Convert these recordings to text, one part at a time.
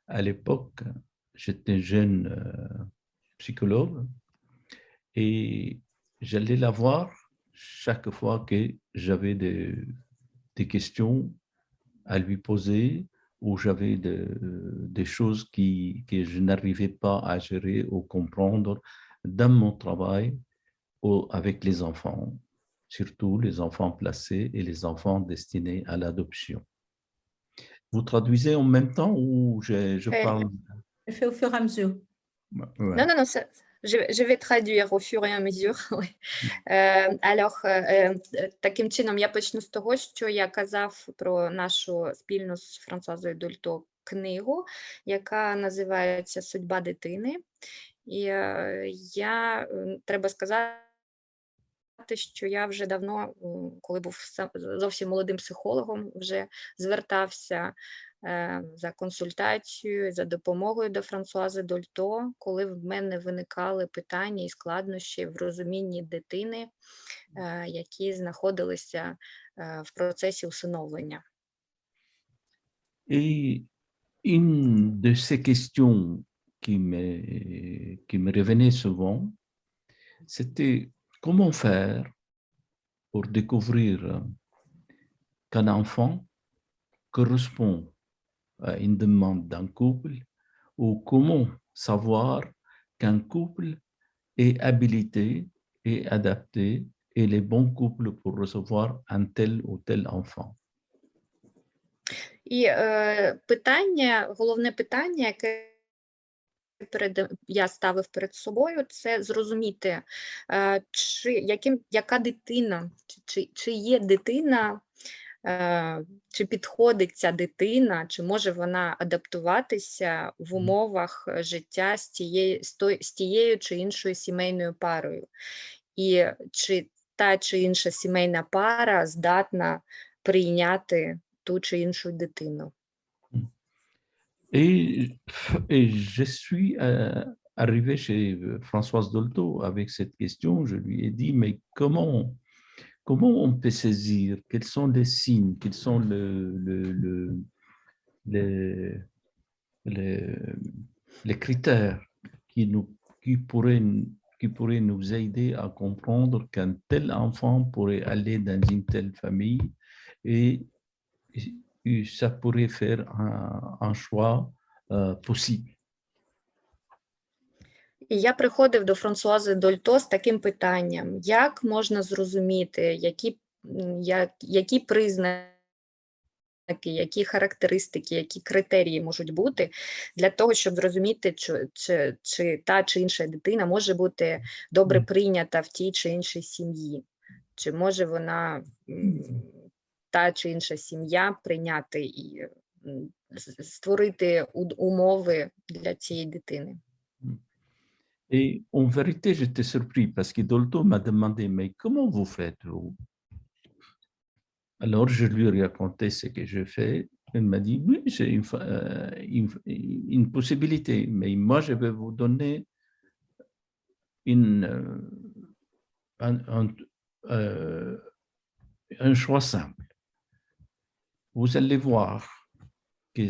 À l'époque, j'étais jeune psychologue et j'allais la voir chaque fois que j'avais des questions à lui poser ou j'avais des choses que je n'arrivais pas à gérer ou comprendre dans mon travail avec les enfants, surtout les enfants placés et les enfants destinés à l'adoption. Vous traduisez en même temps ou je parle? Je fais au fur et à mesure. Ouais. Non, non, non, je vais traduire au fur et à mesure. Oui. Alors, таким чином, я почну з того, що я казав про нашу спільну з Франсуазою Дольто книгу, яка називається "Судьба дитини". І, треба сказати, що я вже давно, коли був зовсім молодим психологом, вже звертався, за консультацією, за допомогою до Франсуази Дольто, коли в мене виникали питання і складнощі в розумінні дитини, які знаходилися, в процесі усиновлення. Et une de ces questions qui me revenait souvent, c'était comment faire pour découvrir qu'un enfant correspond à une demande d'un couple ou comment savoir qu'un couple est habilité et adapté et les bons couples pour recevoir un tel ou tel enfant. І, головне питання, яке я ставив перед собою, це зрозуміти, яка дитина, чи є дитина, чи підходить ця дитина, чи може вона адаптуватися в умовах життя з тією чи іншою сімейною парою. І чи та чи інша сімейна пара здатна прийняти ту чи іншу дитину. Et, et je suis arrivé chez Françoise Dolto avec cette question. Je lui ai dit, mais comment on peut saisir? Quels sont les signes? Quels sont les, les, les critères qui pourraient nous aider à comprendre qu'un tel enfant pourrait aller dans une telle famille et ça pourrait faire un choix possible. І я приходив до Франсуази Дольто з таким питанням: як можна зрозуміти, які признаки, які характеристики, які критерії можуть бути для того, щоб зрозуміти, чи та чи інша дитина може бути добре прийнята в тій чи іншій сім'ї, чи може вона, та чи інша сім'я прийняти і створити умови для цієї дитини. Et en vérité, j'étais surpris parce que Dolto m'a demandé, mais comment vous faites, vous? Alors, je lui ai raconté ce que je fais. Il m'a dit, oui, c'est une possibilité, mais moi, je vais vous donner un choix simple. Vous allez voir que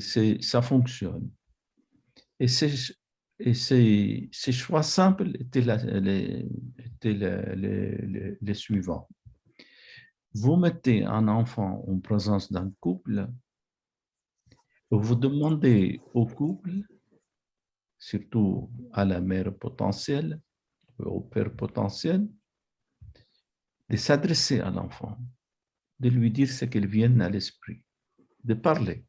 ça fonctionne. Et ces choix simples étaient les suivants. Vous mettez un enfant en présence d'un couple, vous demandez au couple, surtout à la mère potentielle, au père potentiel, de s'adresser à l'enfant, de lui dire ce qu'il vient à l'esprit, de parler.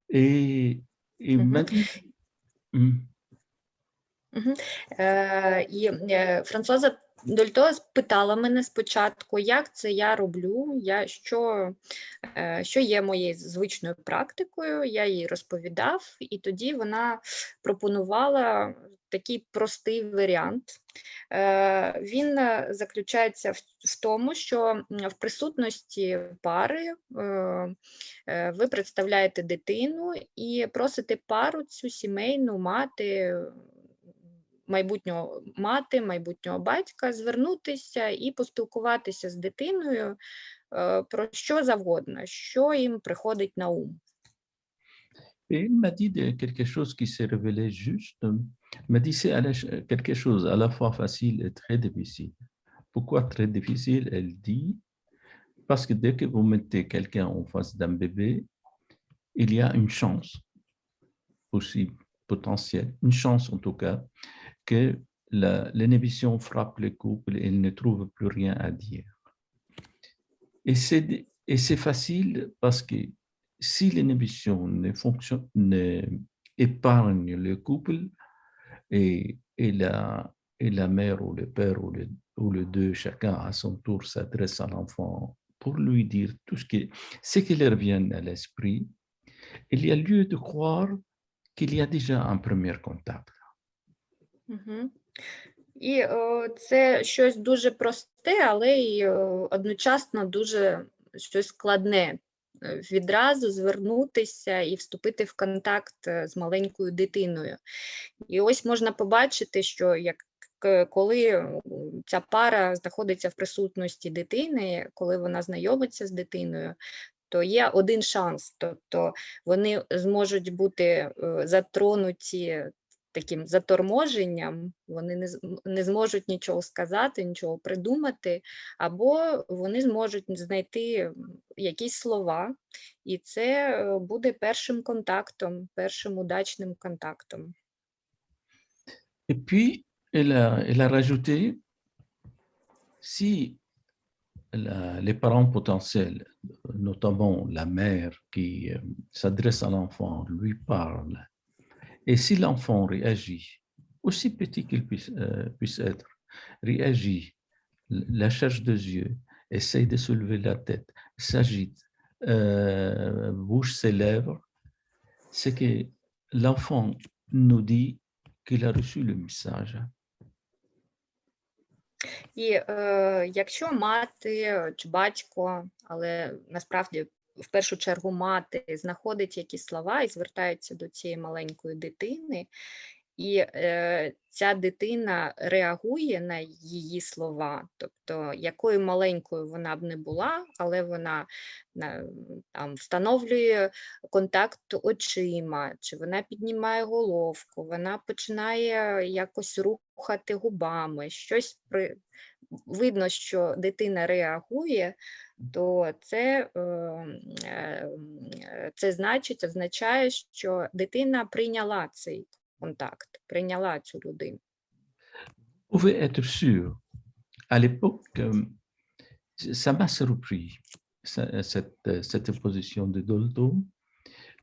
Et maintenant... І Франсуаза Дольто питала мене спочатку, як це я роблю, що є моєю звичною практикою, я їй розповідав, і тоді вона пропонувала такий простий варіант. Він заключається в тому, що в присутності пари ви представляєте дитину і просите пару цю сімейну мати, майбутнього батька звернутися і поспілкуватися з дитиною про що завгодно, що їм приходить на ум. Et il m'a dit quelque chose qui s'est révélé juste. Il m'a dit c'est quelque chose à la fois facile et très difficile. Pourquoi très difficile? Elle dit, parce que dès que vous mettez quelqu'un en face d'un bébé, il y a une chance possible, potentielle, une chance en tout cas, que l'inhibition frappe le couple et il ne trouve plus rien à dire. Et c'est facile parce que si l'inhibition ne fonctionne, épargne le couple et la mère ou le père ou le deux, chacun à son tour s'adresse à l'enfant pour lui dire tout ce qui leur vient à l'esprit, il y a lieu de croire qu'il y a déjà un premier contact. Мгм. І це щось дуже просте, але й одночасно дуже щось складне. Відразу звернутися і вступити в контакт з маленькою дитиною. І ось можна побачити, що коли ця пара знаходиться в присутності дитини, коли вона знайомиться з дитиною, то є один шанс, тобто вони зможуть бути затронуті таким заторможенням, вони не зможуть нічого сказати, нічого придумати, або вони зможуть знайти якісь слова, і це буде першим контактом, першим удачним контактом. Et puis, elle a rajouté, si les parents potentiels, notamment la mère qui s'adresse à l'enfant, lui parle, et si l'enfant réagit, aussi petit qu'il puisse être, réagit, la cherche des yeux, essaye de soulever la tête, s'agite, bouge ses lèvres, c'est que l'enfant nous dit qu'il a reçu le message. І якщо мати чи батько, але насправді в першу чергу мати знаходить якісь слова і звертається до цієї маленької дитини, і ця дитина реагує на її слова, тобто якою маленькою вона б не була, але вона там встановлює контакт очима, чи вона піднімає головку, вона починає якось рухати губами, щось видно, що дитина реагує, то це означає, що дитина прийняла цей контакт, прийняла цю людину. Vous pouvez être sûr, à l'époque, ça m'a surpris, cette position de Dolto,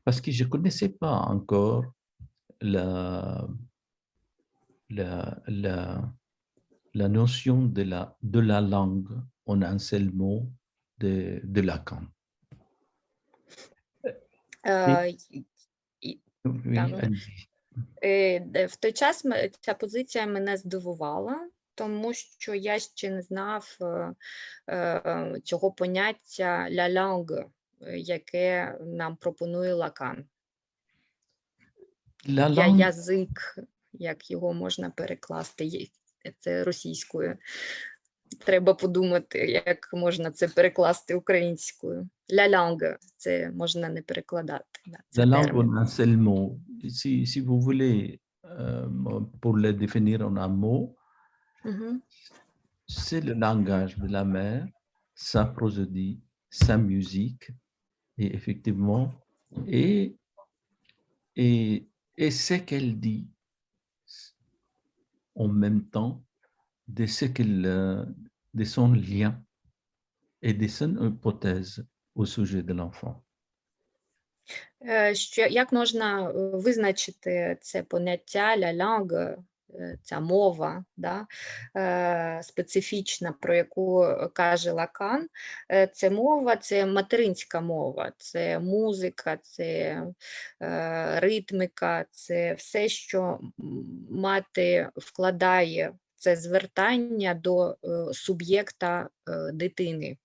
parce que je ne connaissais pas encore la notion de la langue en un seul mot de Lacan. Oui, allez-y. В той час ця позиція мене здивувала, тому що я ще не знав цього поняття «la langue», яке нам пропонує Лакан. Язик, як його можна перекласти, це російською. Треба подумати, як можна це перекласти українською. «La langue» – це можна не перекладати. La langue en un seul mot. Si vous voulez, pour le définir en un mot, c'est le langage de la mère, sa prosodie, sa musique, et effectivement, et ce qu'elle dit en même temps de son lien et de son hypothèse au sujet de l'enfant. Як можна визначити це поняття «la langue», ця мова, да, специфічна, про яку каже Лакан? Це мова, це материнська мова, це музика, це ритміка, це все, що мати вкладає, це звертання до суб'єкта дитини.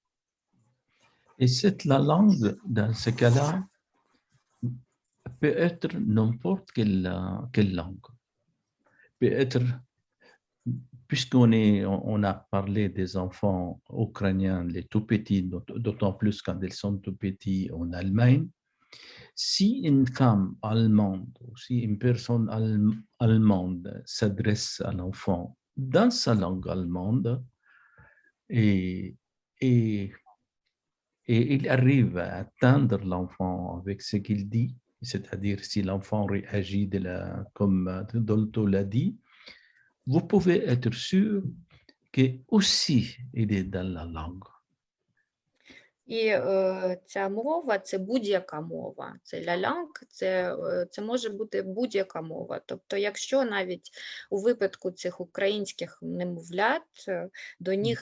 Et cette la langue, dans ce cas-là, peut être n'importe quelle langue. Peut être, on a parlé des enfants ukrainiens, les tout petits, d'autant plus quand ils sont tout petits en Allemagne, Si une femme allemande ou si une personne allemande s'adresse à l'enfant dans sa langue allemande et, et, et il arrive à atteindre l'enfant avec ce qu'il dit, c'est-à-dire si l'enfant réagit comme Dolto l'a dit, vous pouvez être sûr que aussi il est dans la langue. І ця мова – це будь-яка мова. Це лялянг, це може бути будь-яка мова. Тобто, якщо навіть у випадку цих українських немовлят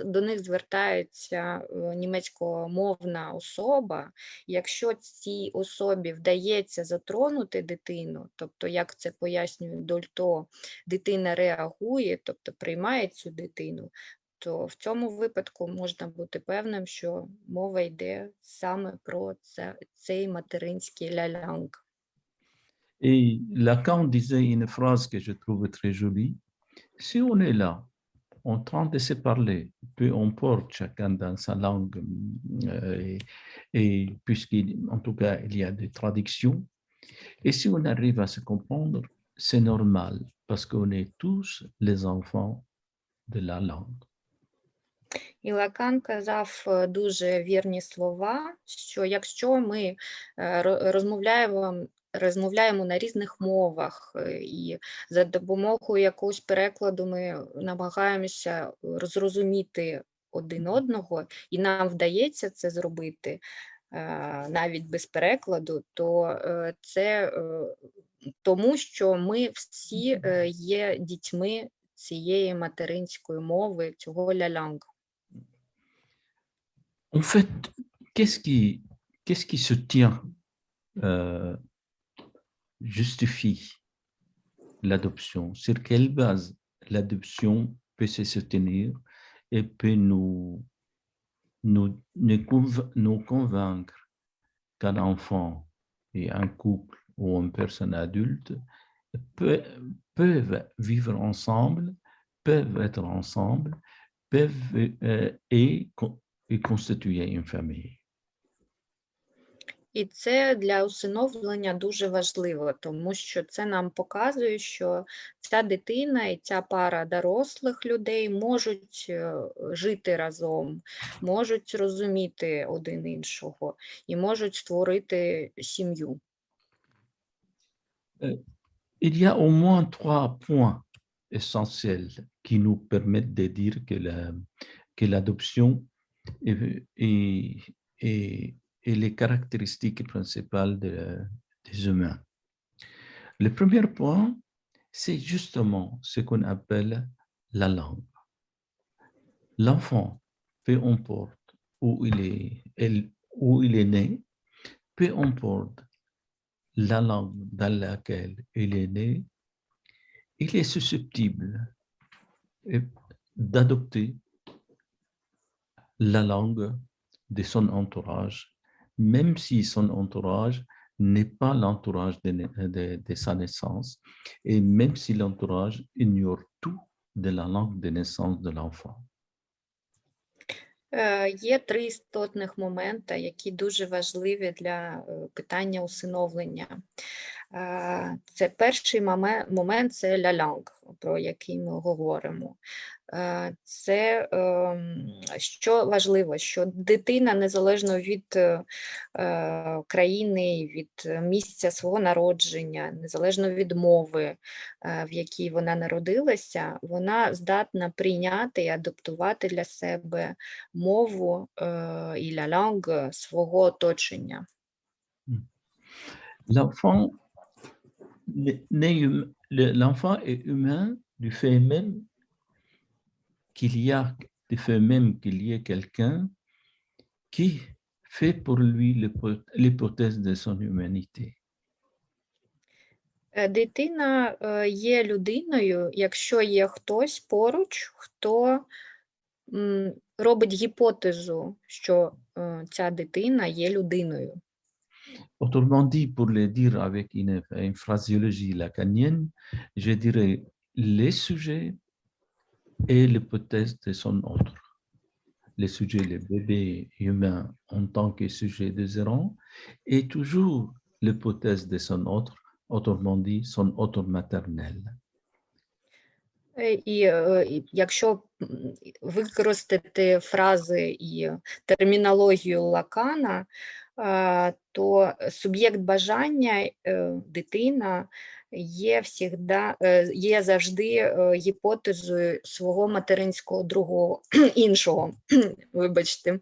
до них звертається німецькомовна особа, якщо цій особі вдається затронути дитину, тобто, як це пояснює Дольто, дитина реагує, тобто приймає цю дитину, то в цьому випадку можна бути певним, що мова йде саме про цей материнський лялянг. Et Lacan disait une phrase que je trouve très jolie. Si on est là, en train de se parler, peu importe chacun dans sa langue, et puisqu'en tout cas il y a des traductions, et si on arrive à se comprendre, c'est normal, parce qu'on est tous les enfants de la langue. І Лакан казав дуже вірні слова, що якщо ми розмовляємо на різних мовах і за допомогою якогось перекладу ми намагаємося зрозуміти один одного, і нам вдається це зробити навіть без перекладу, то це тому, що ми всі є дітьми цієї материнської мови, цього лялянг. En fait, qu'est-ce qui se tient, justifie l'adoption? Sur quelle base l'adoption peut se soutenir et peut nous convaincre qu'un enfant et un couple ou une personne adulte peuvent vivre ensemble, peuvent être ensemble, peuvent et constituer une famille. І це для усиновлення дуже важливо, тому що це нам показує, що ця дитина і ця пара дорослих людей можуть жити разом, можуть розуміти один іншого і можуть створити сім'ю. Il y a au moins 3 points essentiels qui nous permettent de dire que l'adoption et les caractéristiques principales des humains. Le premier point, c'est justement ce qu'on appelle la langue. L'enfant, peu importe où il est né, peu importe la langue dans laquelle il est né, il est susceptible d'adopter la langue de son entourage, même si son entourage n'est pas l'entourage de sa naissance, et même si l'entourage ignore tout de la langue de naissance de l'enfant. Є 3 істотних моменти, які дуже важливі для питання усиновлення. Це перший момент – це лялянг, про який ми говоримо. Це, що важливо, що дитина, незалежно від країни, від місця свого народження, незалежно від мови, в якій вона народилася, вона здатна прийняти і адаптувати для себе мову і лялянг свого оточення. L'enfant est humain du fait même qu'il y ait quelqu'un qui fait pour lui l'hypothèse de son humanité. Дитина є людиною, якщо є хтось поруч, хто робить гіпотезу, що ця дитина є людиною. Autrement dit, pour le dire avec une phraséologie lacanienne, je dirais les sujets et l'hypothèse de son autre. les sujets, les bébés humains en tant que sujet désirant, et toujours l'hypothèse de son autre, autrement dit, son autre maternel. І якщо використати фрази і термінологію Лакана, то суб'єкт бажання, дитина, є завжди гіпотезою свого материнського другого, іншого, вибачте.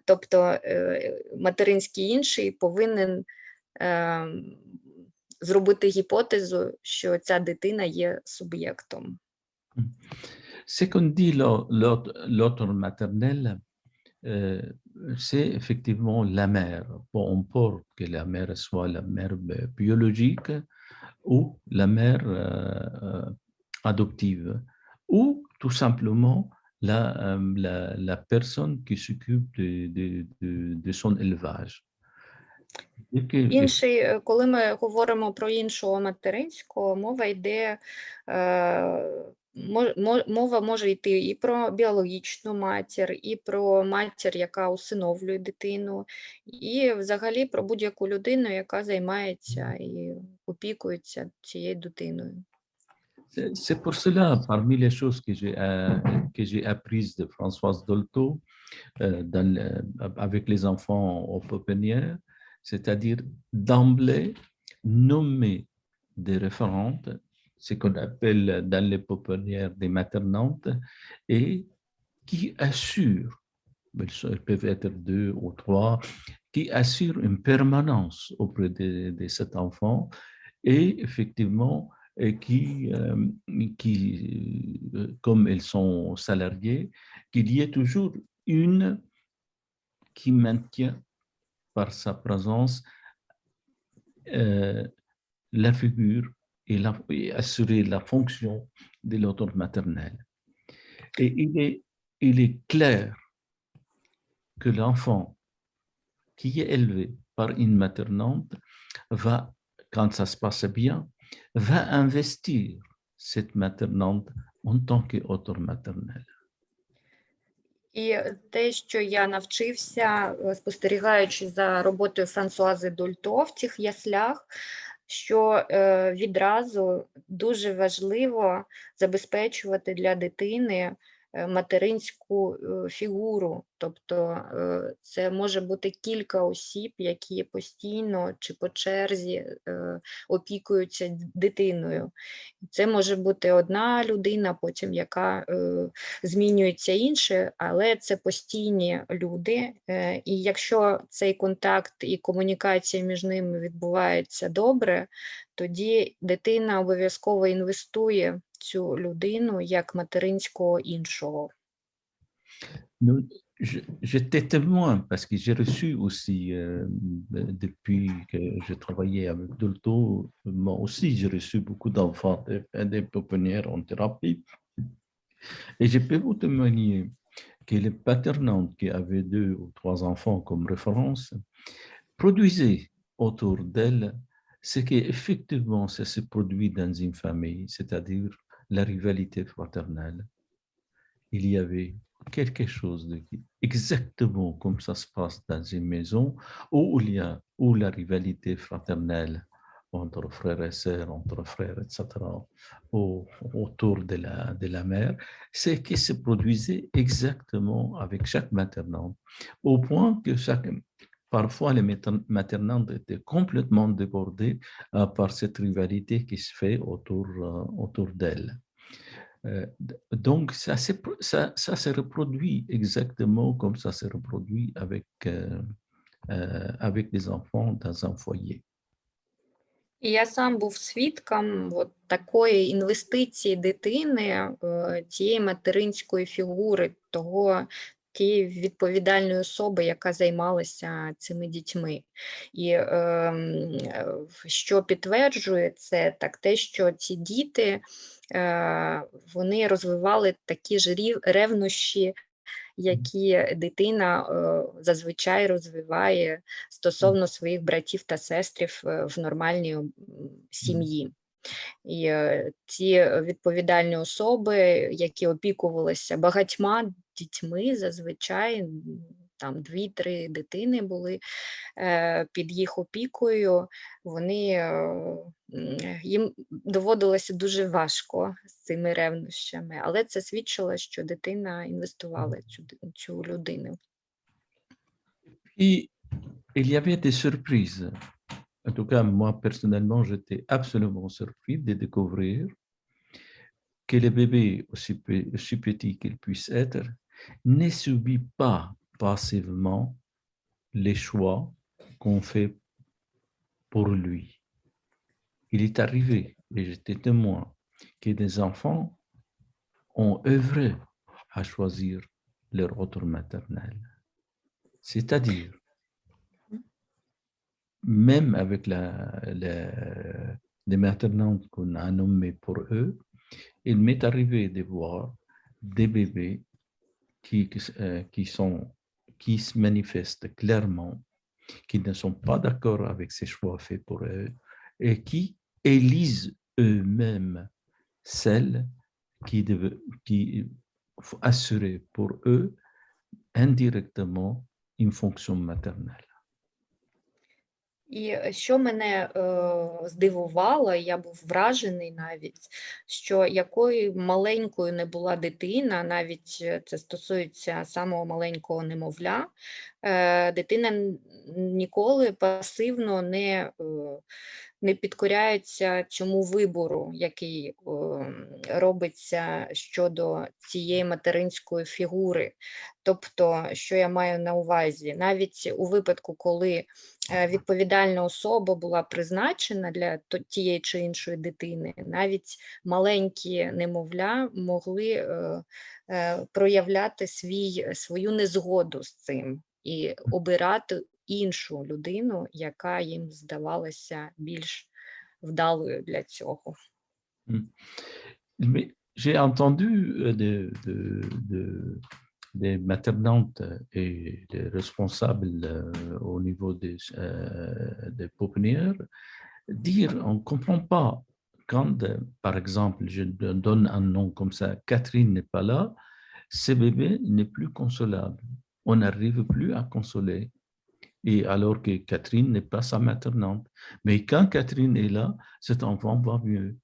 Тобто материнський інший повинен зробити гіпотезу, що ця дитина є суб'єктом. Ce qu'on dit l'autre maternel, c'est effectivement la mère. Peu importe que la mère soit la mère biologique ou la mère adoptive, ou tout simplement la personne qui s'occupe de son élevage. Інший, коли ми говоримо про іншого материнського, мова йде, мова може йти і про біологічну матір, і про матір, яка усиновлює дитину, і взагалі про будь-яку людину, яка займається і опікується цією дитиною. C'est pour cela, parmi les choses que j'ai apprises de Françoise Dolto avec les enfants aux pouponnières, c'est-à-dire d'emblée nommer des référentes, ce qu'on appelle dans les pouponnières des maternantes, et qui assurent, elles peuvent être 2 ou 3, qui assurent une permanence auprès de cet enfant et effectivement qui, comme elles sont salariées, qu'il y ait toujours une qui maintient par sa présence la figure et assurer la fonction de l'auteur maternel. Et il est clair que l'enfant qui est élevé par une maternante va, quand ça se passe bien, va investir cette maternante en tant qu'auteur maternel. І те, що я навчився, спостерігаючи за роботою Франсуази Дольто в цих яслях, що відразу дуже важливо забезпечувати для дитини материнську фігуру. Тобто це може бути кілька осіб, які постійно чи по черзі опікуються дитиною. Це може бути одна людина, потім яка змінюється інше, але це постійні люди. І якщо цей контакт і комунікація між ними відбувається добре, тоді дитина обов'язково інвестує в цю людину як материнського іншого. J'étais témoin parce que j'ai reçu aussi, depuis que je travaillais avec Dolto, moi aussi j'ai reçu beaucoup d'enfants, des pouponnières en thérapie. Et je peux vous témoigner que les paternantes qui avaient 2 ou 3 enfants comme référence produisaient autour d'elles ce qui effectivement ça se produit dans une famille, c'est-à-dire la rivalité fraternelle. Il y avait quelque chose de exactement comme ça se passe dans une maison où la rivalité fraternelle entre frères et sœurs, entre frères, etc., autour de la mère, c'est qui se produisait exactement avec chaque maternante, au point que parfois les maternantes étaient complètement débordées par cette rivalité qui se fait autour d'elles. Donc, ça se reproduit exactement comme ça se reproduit avec des enfants dans un foyer. І я сам був свідком такої інвестиції дитини, тієї материнської фігури, тієї відповідальної особи, яка займалася цими дітьми. І що підтверджує це, так те, що ці діти, вони розвивали такі ж ревнощі, які дитина зазвичай розвиває стосовно своїх братів та сестрів в нормальній сім'ї. І ці відповідальні особи, які опікувалися багатьма дітьми, зазвичай там 2-3 дитини були під їх опікою, їм доводилося дуже важко з цими ревнощами, але це свідчило, що дитина інвестувала в цю людину. Et il y avait des surprises. En tout cas, moi, personnellement, j'étais absolument surpris de découvrir que le bébé, aussi petit qu'il puisse être, ne subit pas passivement les choix qu'on fait pour lui. Il est arrivé, et j'étais témoin, que des enfants ont œuvré à choisir leur autre maternel. C'est-à-dire, même avec les maternantes qu'on a nommées pour eux, il m'est arrivé de voir des bébés qui se manifestent clairement, qui ne sont pas d'accord avec ces choix faits pour eux et qui élisent eux-mêmes celles qui assurer pour eux indirectement une fonction maternelle. І що мене здивувало, я був вражений навіть, що якою маленькою не була дитина, навіть це стосується самого маленького немовля, дитина ніколи пасивно не підкоряється цьому вибору, який робиться щодо цієї материнської фігури. Тобто, що я маю на увазі, навіть у випадку, коли відповідальна особа була призначена для тієї чи іншої дитини, навіть маленькі немовля могли проявляти свою незгоду з цим і обирати іншу людину, яка їм здавалася більш вдалою для цього. Mais j'ai entendu des maternantes et des responsables au niveau des pouponnières dire on ne comprend pas quand, par exemple, je donne un nom comme ça, Catherine n'est pas là, ce bébé n'est plus consolable. On n'arrive plus à consoler. Et alors que Catherine n'est pas sa maternante. Mais quand Catherine est là, cet enfant va mieux.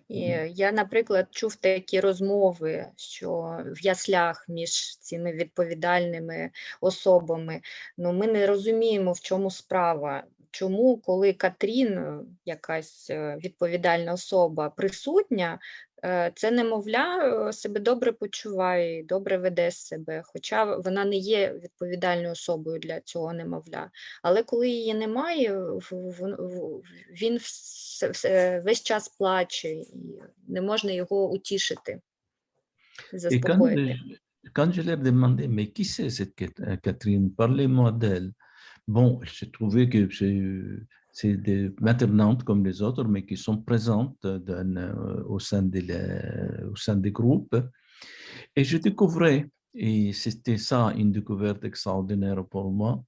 І я, наприклад, чув такі розмови, що в яслях між цими відповідальними особами, ми не розуміємо, в чому справа. Чому, коли Катрін, якась відповідальна особа, присутня, це немовля себе добре почуває, добре веде себе, хоча вона не є відповідальною особою для цього немовля. Але коли її немає, він весь час плаче, і не можна його утішити, заспокоїти. Quand je leur demandais, mais qui c'est cette Catherine? Parlez-moi d'elle. Bon, j'ai trouvé que c'est des maternantes comme les autres, mais qui sont présentes au sein des groupes. Et je découvrais, et c'était ça une découverte extraordinaire pour moi,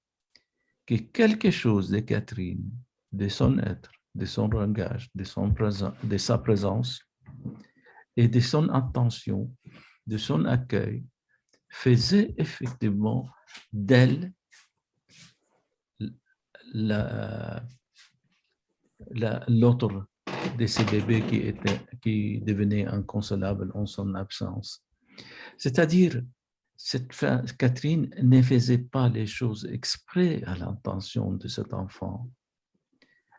que quelque chose de Catherine, de son être, de son langage, de sa présence et de son attention, de son accueil, faisait effectivement d'elle l'autre de ces bébés qui devenait inconsolable en son absence. C'est-à-dire, Catherine ne faisait pas les choses exprès à l'intention de cet enfant,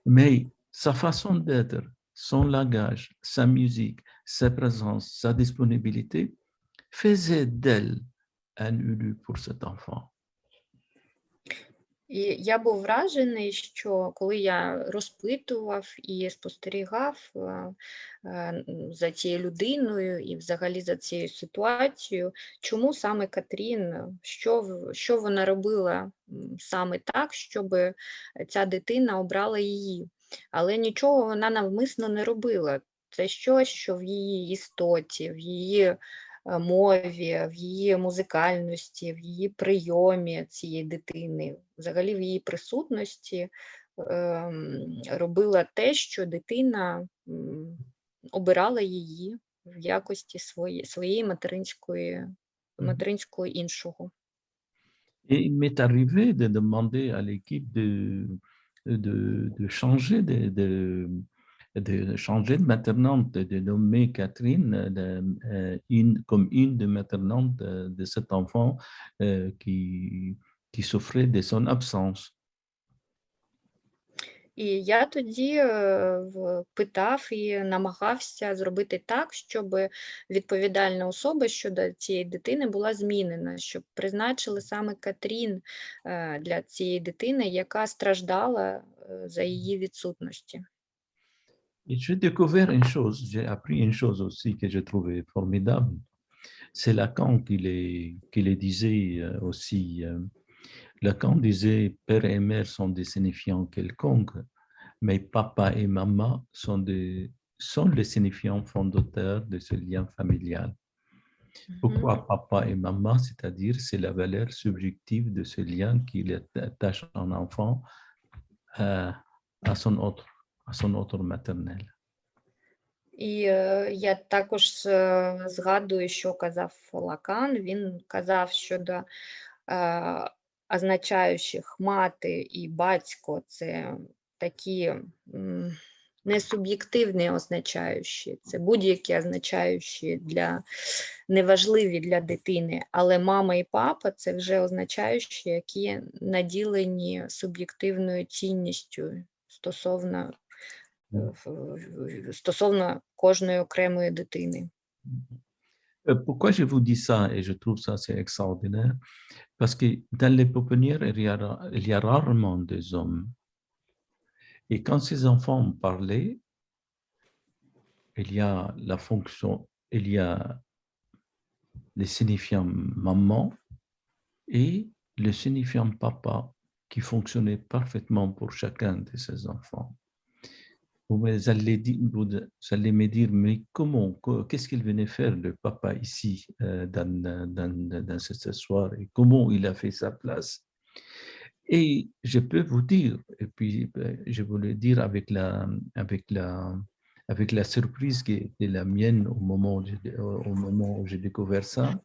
mais sa façon d'être, son langage, sa musique, sa présence, sa disponibilité faisait d'elle un élu pour cet enfant. І я був вражений, що коли я розпитував і спостерігав за цією людиною і взагалі за цією ситуацією, чому саме Катрін, що вона робила саме так, щоб ця дитина обрала її. Але нічого вона навмисно не робила. Це щось, що в її істоті, в її мові, в її музикальності, в її прийомі цієї дитини, взагалі в її присутності робила те, що дитина обирала її в якості своєї материнської материнського іншого. Et il m'est arrivé de demander à l'équipe de changer de changer de maternante, de nommer Catherine comme une des maternantes de cet enfant qui souffrait de son absence. І я тоді питав і намагався зробити так, щоб відповідальна особа щодо цієї дитини була змінена, щоб призначили саме Катрін для цієї дитини, яка страждала за її відсутності. Et j'ai découvert une chose, j'ai appris une chose aussi que j'ai trouvé formidable. C'est Lacan qui les disait aussi. Lacan disait père et mère sont des signifiants quelconques, mais papa et maman sont les signifiants fondateurs de ce lien familial. Pourquoi papa et maman? C'est-à-dire c'est la valeur subjective de ce lien qui attache un enfant à son autre maternel. І я також згадую, що казав Лакан. Він казав щодо означаючих мати і батько – це такі несуб'єктивні означаючі, це будь-які означаючі неважливі для дитини, але мама і папа – це вже означаючі, які наділені суб'єктивною цінністю стосовно кожної окремої дитини. Pourquoi je vous dis ça et je trouve ça c'est extraordinaire? Parce que dans les pouponnières, il y a rarement des hommes. Et quand ces enfants parlaient, il y a la fonction, il y a les signifiants maman et le signifiant papa qui fonctionnait parfaitement pour chacun de ces enfants. Vous allez me dire, mais comment, qu'est-ce qu'il venait faire le papa ici dans cette histoire et comment il a fait sa place? Et je peux vous dire, et puis je voulais dire avec la surprise qui était la mienne au moment où j'ai découvert ça,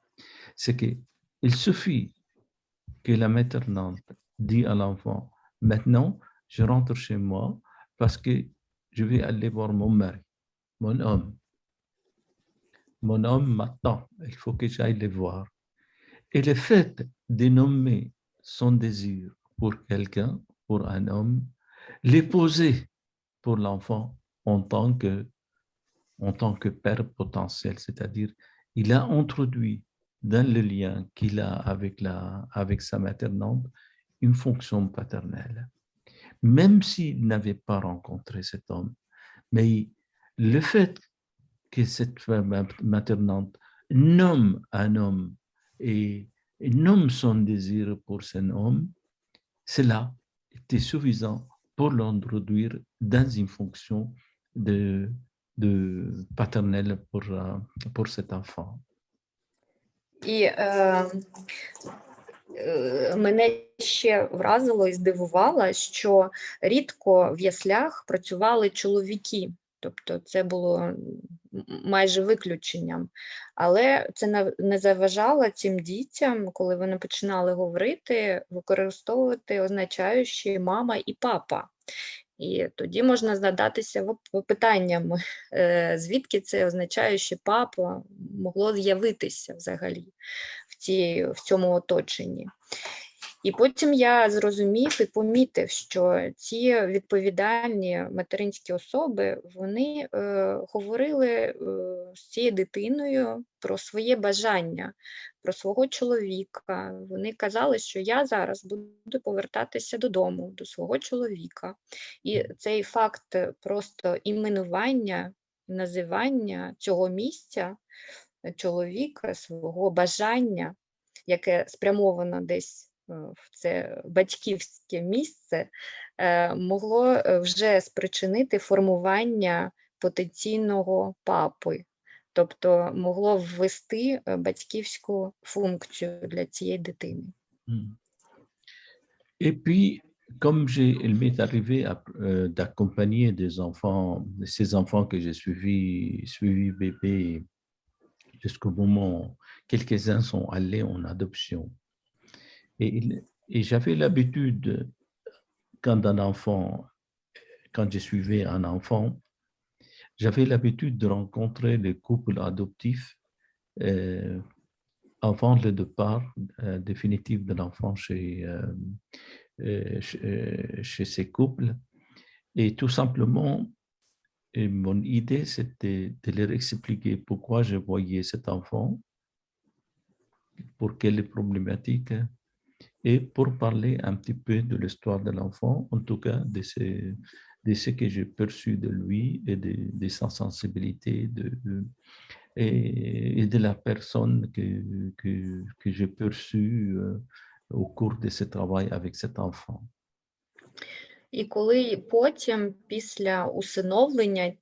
c'est qu'il suffit que la maternante dit à l'enfant, maintenant je rentre chez moi parce que je vais aller voir mon mari, mon homme. Mon homme m'attend, il faut que j'aille le voir. Et le fait de nommer son désir pour quelqu'un, pour un homme, les poser pour l'enfant en tant que père potentiel, c'est-à-dire il a introduit dans le lien qu'il a avec sa maternante une fonction paternelle. Même s'il n'avait pas rencontré cet homme, mais le fait que cette femme maternante nomme un homme et nomme son désir pour cet homme, cela était suffisant pour l'introduire dans une fonction de paternelle pour cet enfant. І мене ще вразило і здивувало, що рідко в яслях працювали чоловіки. Тобто це було майже виключенням. Але це не заважало цим дітям, коли вони починали говорити, використовувати означаючі мама і папа. І тоді можна задатися питанням, звідки це означаюче папа могло з'явитися взагалі в цьому оточенні. І потім я зрозумів і помітив, що ці відповідальні материнські особи, вони говорили з цією дитиною про своє бажання, про свого чоловіка. Вони казали, що я зараз буду повертатися додому, до свого чоловіка. І цей факт просто іменування, називання цього місця, чоловіка, свого бажання, яке спрямовано десь в це батьківське місце, могло вже спричинити формування потенційного папи, тобто могло ввести батьківську функцію для цієї дитини. Et puis, comme il m'est arrivé d'accompagner ces enfants que j'ai suivis bébés jusqu'au moment où quelques-uns sont allés en adoption. Et j'avais l'habitude, quand je suivais un enfant, j'avais l'habitude de rencontrer les couples adoptifs avant le départ définitif de l'enfant chez ces couples. Et tout simplement, mon idée, c'était de leur expliquer pourquoi je voyais cet enfant, pour quelles problématiques, et pour parler un petit peu de l'histoire de l'enfant, en tout cas de ce que j'ai perçu de lui et de sa sensibilité et de la personne que j'ai perçue au cours de ce travail avec cet enfant. І коли потім, після усиновлення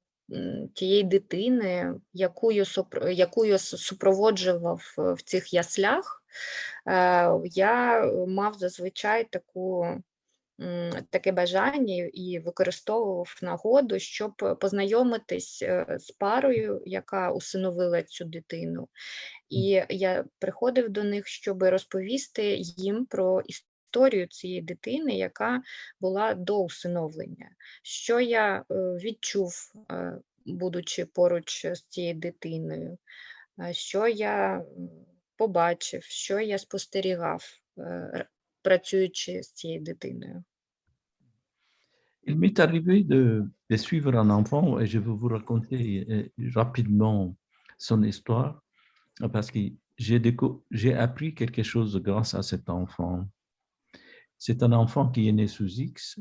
тієї дитини, яку я супроводжував в цих яслях, я мав зазвичай таке бажання і використовував нагоду, щоб познайомитись з парою, яка усиновила цю дитину. І я приходив до них, щоб розповісти їм про історію цієї дитини, яка була до усиновлення. Що я відчув, будучи поруч з цією дитиною, що я побачив, що я спостерігав, працюючи з цією дитиною. Il m'est arrivé de suivre un enfant et je vais vous raconter rapidement son histoire parce que j'ai appris quelque chose grâce à cet enfant. C'est un enfant qui est né sous X,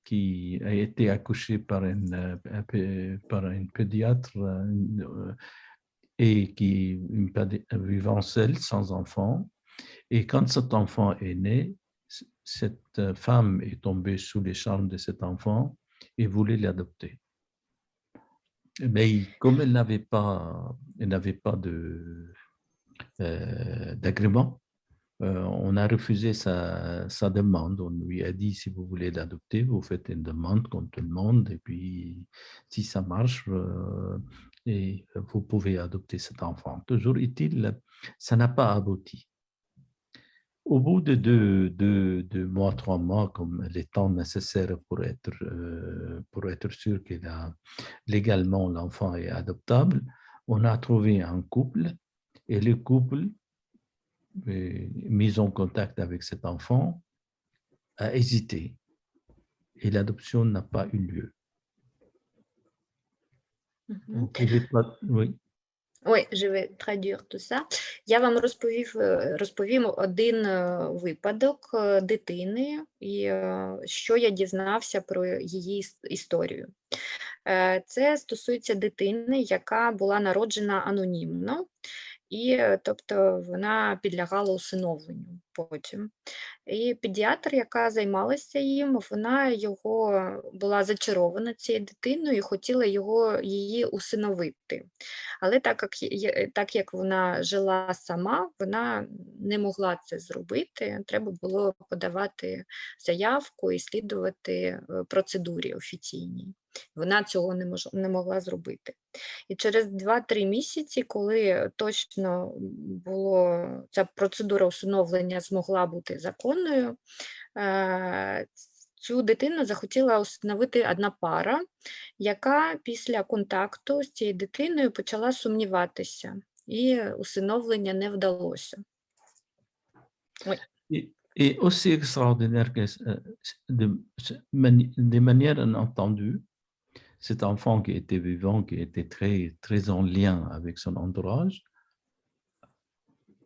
qui a été accouché par une pédiatre et qui vivant seule, sans enfant. Et quand cet enfant est né, cette femme est tombée sous les charmes de cet enfant et voulait l'adopter. Mais comme elle n'avait pas d'agrément, on a refusé sa demande. On lui a dit, si vous voulez l'adopter, vous faites une demande comme tout le monde, et puis si ça marche, et vous pouvez adopter cet enfant. Toujours est-il, ça n'a pas abouti. Au bout de 2 mois, 3 mois, comme les temps nécessaires pour être sûr que légalement l'enfant est adoptable, on a trouvé un couple et le couple, mis en contact avec cet enfant, a hésité et l'adoption n'a pas eu lieu. Vous pouvez pas, oui. Ой, je vais traduire tout ça. Я вам розповім один випадок дитини, і що я дізнався про її історію. Це стосується дитини, яка була народжена анонімно, і тобто вона підлягала усиновленню потім. І педіатр, яка займалася їм, вона була зачарована цією дитиною і хотіла її усиновити. Але так як вона жила сама, вона не могла це зробити, треба було подавати заявку і слідувати процедурі офіційній. Вона цього не могла зробити. І через 2-3 місяці, коли точно ця процедура усиновлення змогла бути законною, цю дитину захотіла усиновити одна пара, яка після контакту з цією дитиною почала сумніватися, і усиновлення не вдалося. Et aussi extraordinaire que de manière inattendue, cet enfant qui était vivant, qui était très, très en lien avec son entourage,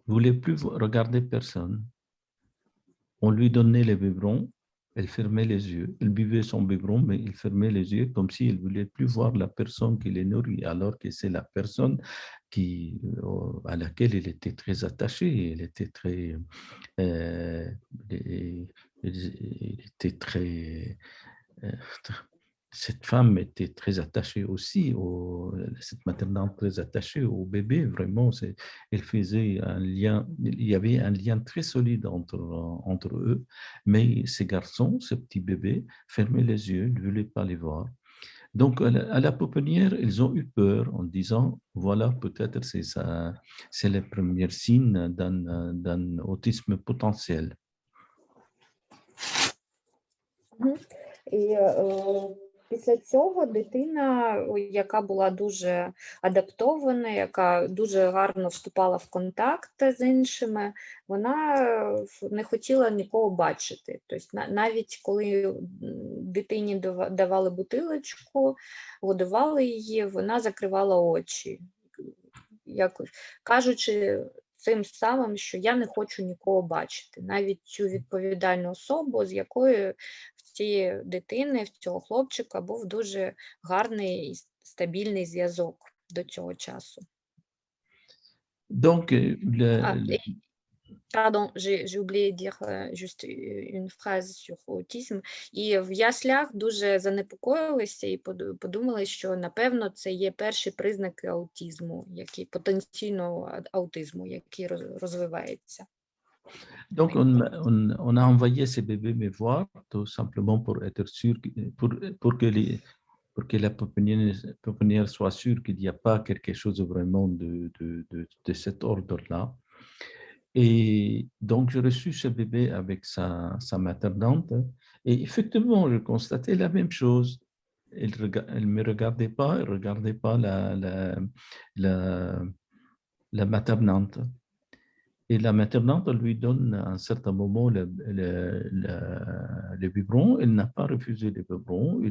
ne voulait plus regarder personne. On lui donnait les biberons, elle fermait les yeux. Elle buvait son biberon, mais il fermait les yeux comme s'il ne voulait plus voir la personne qui les nourrit, alors que c'est la personne à laquelle il était très attaché. Il était cette femme était très attachée aussi, cette maternelle très attachée au bébé, vraiment, elle faisait un lien, il y avait un lien très solide entre eux, mais ces garçons, ce petit bébé, fermaient les yeux, ne voulaient pas les voir. Donc, à la pouponnière, ils ont eu peur en disant, voilà, peut-être c'est ça, c'est le premier signe d'un autisme potentiel. Мгм. І після цього дитина, яка була дуже адаптована, яка дуже гарно вступала в контакт з іншими, вона не хотіла нікого бачити. Тобто навіть коли дитині давали бутилочку, годували її, вона закривала очі, якось кажучи цим самим, що я не хочу нікого бачити. Навіть цю відповідальну особу, з якою в цієї дитини, в цього хлопчика був дуже гарний і стабільний зв'язок до цього часу. Donc, Pardon, j'ai oublié de dire juste une phrase sur autisme. І в яслях дуже занепокоїлися і подумали, що, напевно, це є перші признаки аутизму, потенційного аутизму, який розвивається. Donc, on a envoyé ces bébés me voir, tout simplement pour être sûr, pour que la pouponnière soit sûre qu'il n'y a pas quelque chose vraiment de cet ordre-là. Et donc, j'ai reçu ce bébé avec sa maternante. Et effectivement, je constatais la même chose. Elle ne me regardait pas, elle ne regardait pas la maternante. Et la maternante lui donne à un certain moment le biberon. Elle n'a pas refusé le biberon.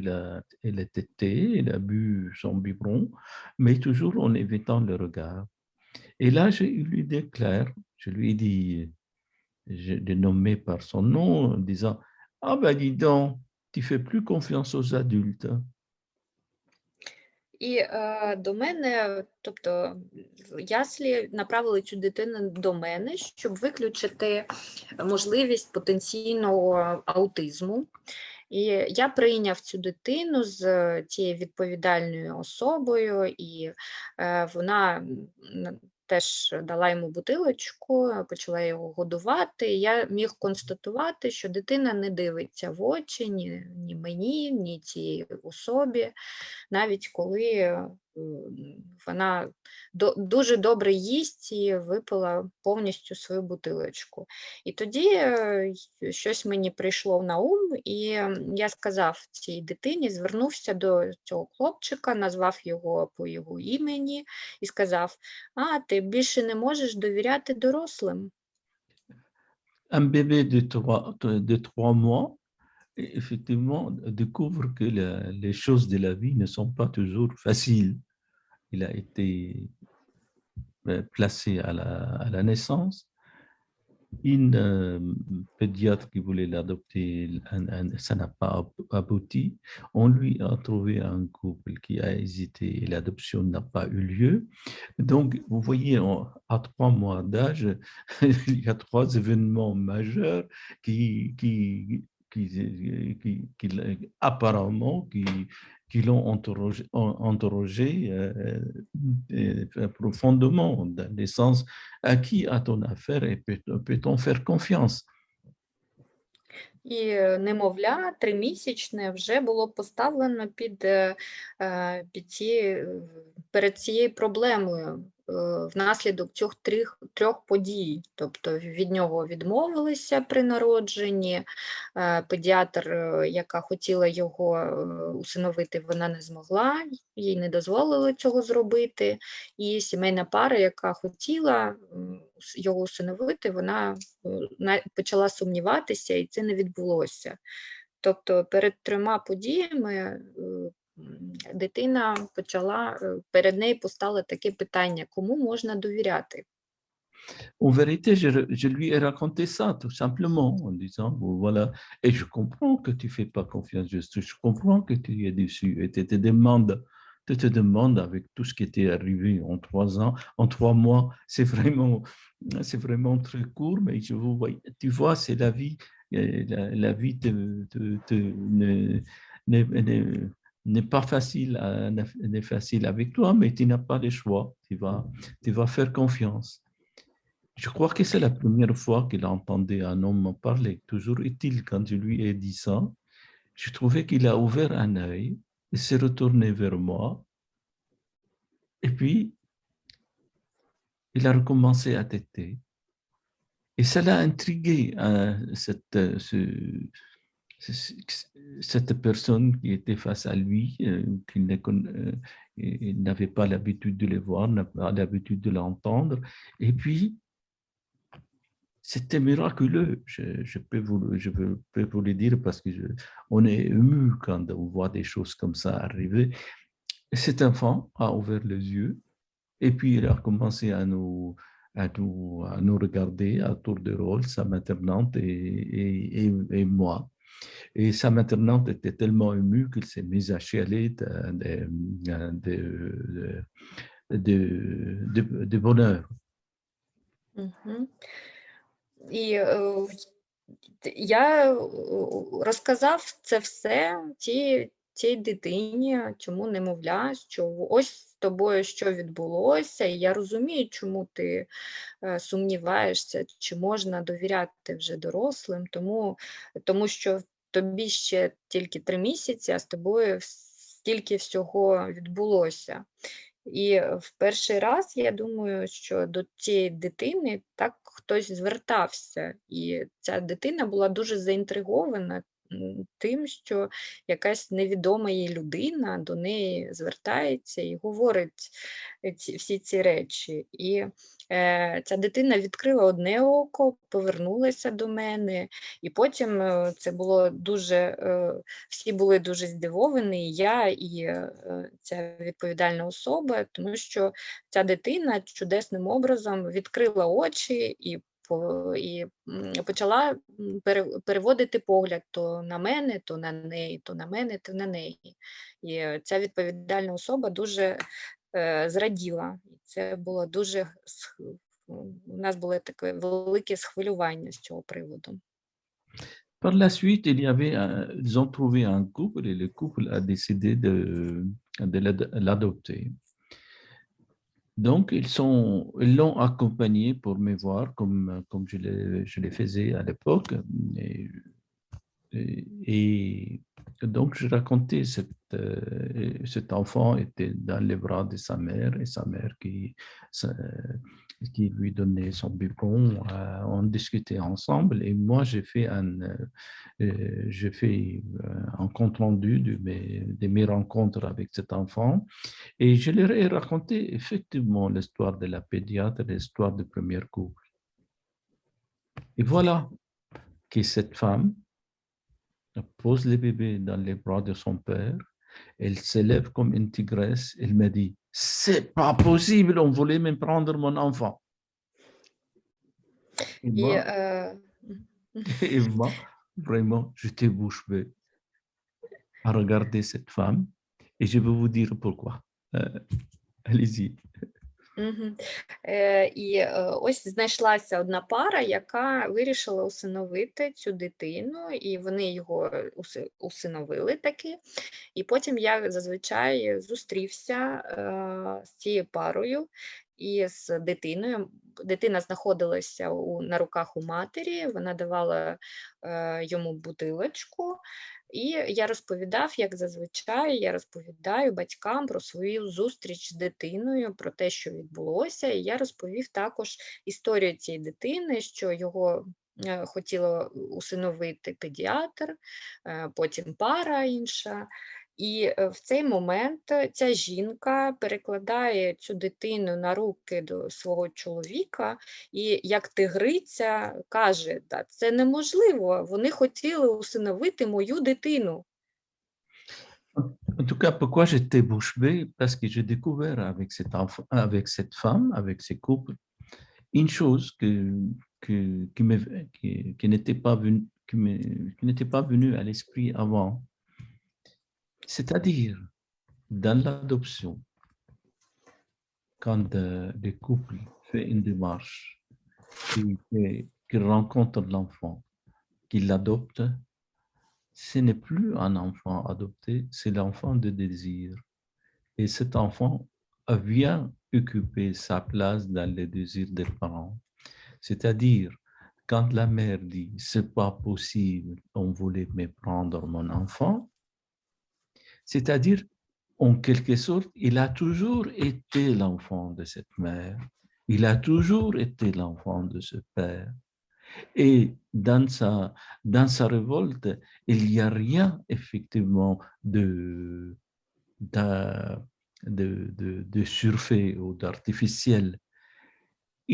Elle a tété, elle a bu son biberon, mais toujours en évitant le regard. Et là, j'ai eu l'idée claire. Je lui ai dit, je l'ai nommé par son nom, en disant, ah ben dis donc, tu fais plus confiance aux adultes. І до мене, тобто яслі направили цю дитину до мене, щоб виключити можливість потенційного аутизму. І я прийняв цю дитину з цією відповідальною особою, і вона теж дала йому бутилочку, почала його годувати. Я міг констатувати, що дитина не дивиться в очі ні мені, ні цій особі, навіть коли вона дуже добре їсть і випила повністю свою бутилочку. І тоді щось мені прийшло на ум, і я сказав цій дитині, звернувся до цього хлопчика, назвав його по його імені і сказав, ти більше не можеш довіряти дорослим. Un bébé de 3 mois, effectivement, découvre que les choses de la vie ne sont pas toujours faciles. Il a été placé à la naissance. Une pédiatre qui voulait l'adopter, ça n'a pas abouti. On lui a trouvé un couple qui a hésité et l'adoption n'a pas eu lieu. Donc, vous voyez, à 3 mois d'âge, il y a 3 événements majeurs qui apparemment, qui l'ont interrogé profondément, dans le sens, à qui a-t-on affaire et peut-on faire confiance? І немовля 3-місячне вже було поставлено перед цією проблемою внаслідок цих трьох подій. Тобто від нього відмовилися при народженні, педіатр, яка хотіла його усиновити, вона не змогла, їй не дозволили цього зробити, і сімейна пара, яка хотіла його усиновити, вона почала сумніватися, і це не відбулося. Тобто перед 3 подіями дитина почала, перед нею постало таке питання, кому можна довіряти? En vérité, je lui ai raconté ça, tout simplement, en disant, voilà, et je comprends que tu ne fais pas confiance, je comprends que tu es déçu, et tu te demandes avec tout ce qui était arrivé en 3 ans, en 3 mois, c'est vraiment très court, mais tu vois, c'est la vie, la vie n'est pas facile, n'est facile avec toi, mais tu n'as pas le choix, tu vas faire confiance. Je crois que c'est la première fois qu'il entendait un homme parler. Toujours est-il, quand je lui ai dit ça, je trouvais qu'il a ouvert un œil il s'est retourné vers moi et puis il a recommencé à téter. Et ça l'a intrigué, cette personne qui était face à lui, il n'avait pas l'habitude de les voir, n'a pas l'habitude de l'entendre. Et puis, c'était miraculeux, je peux vous le dire parce que on est ému quand on voit des choses comme ça arriver. Et cet enfant a ouvert les yeux et puis il a commencé à nous regarder à tour de rôle, sa maternante et moi. Et sa maternante était tellement émue qu'elle s'est mise à chialer de bonheur. Мгм. І я розказав це все тій дитині, цьому немовля, що ось з тобою що відбулося, і я розумію, чому ти сумніваєшся, чи можна довіряти вже дорослим, тому що тобі ще тільки 3 місяці, а з тобою стільки всього відбулося. І в перший раз, я думаю, що до цієї дитини так хтось звертався, і ця дитина була дуже заінтригована тим, що якась невідома їй людина до неї звертається і говорить всі ці речі. І ця дитина відкрила одне око, повернулася до мене, і потім це було дуже, всі були дуже здивовані, і я, і ця відповідальна особа, тому що ця дитина чудесним образом відкрила очі і почала переводити погляд то на мене, то на неї, то на мене, то на неї. І ця відповідальна особа дуже зраділа. Це було дуже, у нас було таке велике схвилювання з цього приводу. Par la suite, ils ont trouvé un couple et le couple a décidé de l'adopter. Donc, ils l'ont accompagné pour me voir comme je le faisais à l'époque. Et donc, je racontais cet enfant était dans les bras de sa mère et sa mère qui lui donnait son biberon. On discutait ensemble et moi, j'ai fait un compte rendu de mes rencontres avec cet enfant et je leur ai raconté effectivement l'histoire de la pédiatre, l'histoire du premier couple. Et voilà que cette femme pose le bébé dans les bras de son père, elle s'élève comme une tigresse, elle me dit « C'est pas possible, on voulait me prendre mon enfant ». Et moi, vraiment, j'étais bouche bée à regarder cette femme et je vais vous dire pourquoi. Allez-y. І ось знайшлася одна пара, яка вирішила усиновити цю дитину, і вони його усиновили таки. І потім я зазвичай зустрівся з цією парою і з дитиною. Дитина знаходилася на руках у матері, вона давала йому бутилочку. І я розповідав, як зазвичай, я розповідаю батькам про свою зустріч з дитиною, про те, що відбулося. І я розповів також історію цієї дитини, що його хотіло усиновити педіатр, потім пара інша. І в цей момент ця жінка перекладає цю дитину на руки до свого чоловіка і як тигриця каже, да, це неможливо, вони хотіли усиновити мою дитину. En tout cas, pourquoi j'étais bouche bée? Parce que j'ai découvert avec cette femme, avec ces couples, une chose qui n'était pas venue à l'esprit avant. C'est-à-dire, dans l'adoption, quand le couple fait une démarche, qu'il rencontre l'enfant, qu'il l'adopte, ce n'est plus un enfant adopté, c'est l'enfant de désir. Et cet enfant vient occuper sa place dans les désirs des parents. C'est-à-dire, quand la mère dit « c'est pas possible, on voulait me prendre mon enfant », C'est-à-dire, en quelque sorte, il a toujours été l'enfant de cette mère. Il a toujours été l'enfant de ce père. Et dans sa révolte, il n'y a rien effectivement de surfait ou d'artificiel.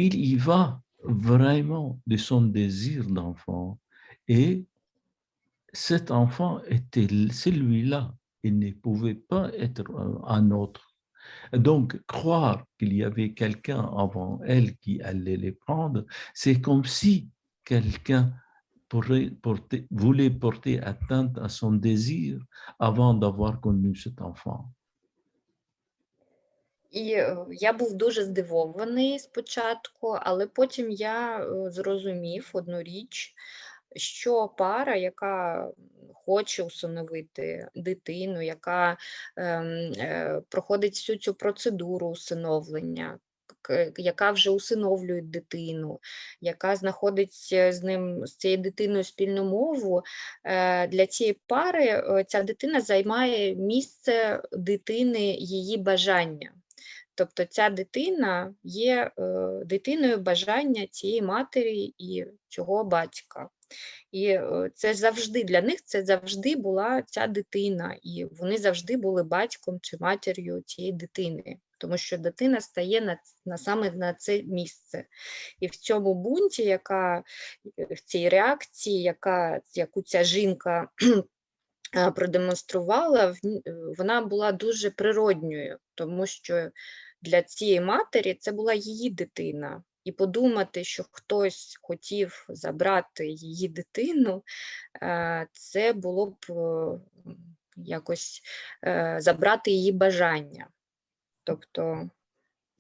Il y va vraiment de son désir d'enfant. Et cet enfant était celui-là. Il ne pouvait pas être un autre. Donc, croire qu'il y avait quelqu'un avant elle qui allait les prendre, c'est comme si quelqu'un voulait porter atteinte à son désir avant d'avoir connu cet enfant. І я був дуже здивований спочатку, але потім я зрозумів одну річ, що пара, яка хоче усиновити дитину, яка проходить всю цю процедуру усиновлення, яка вже усиновлює дитину, яка знаходить з цією дитиною спільну мову, для цієї пари ця дитина займає місце дитини її бажання. Тобто ця дитина є дитиною бажання цієї матері і цього батька. І це завжди для них це завжди була ця дитина, і вони завжди були батьком чи матір'ю цієї дитини, тому що дитина стає саме на це місце. І в цьому бунті, в цій реакції, яку ця жінка продемонструвала, вона була дуже природньою, тому що для цієї матері це була її дитина. І подумати, що хтось хотів забрати її дитину, це було б якось забрати її бажання. Тобто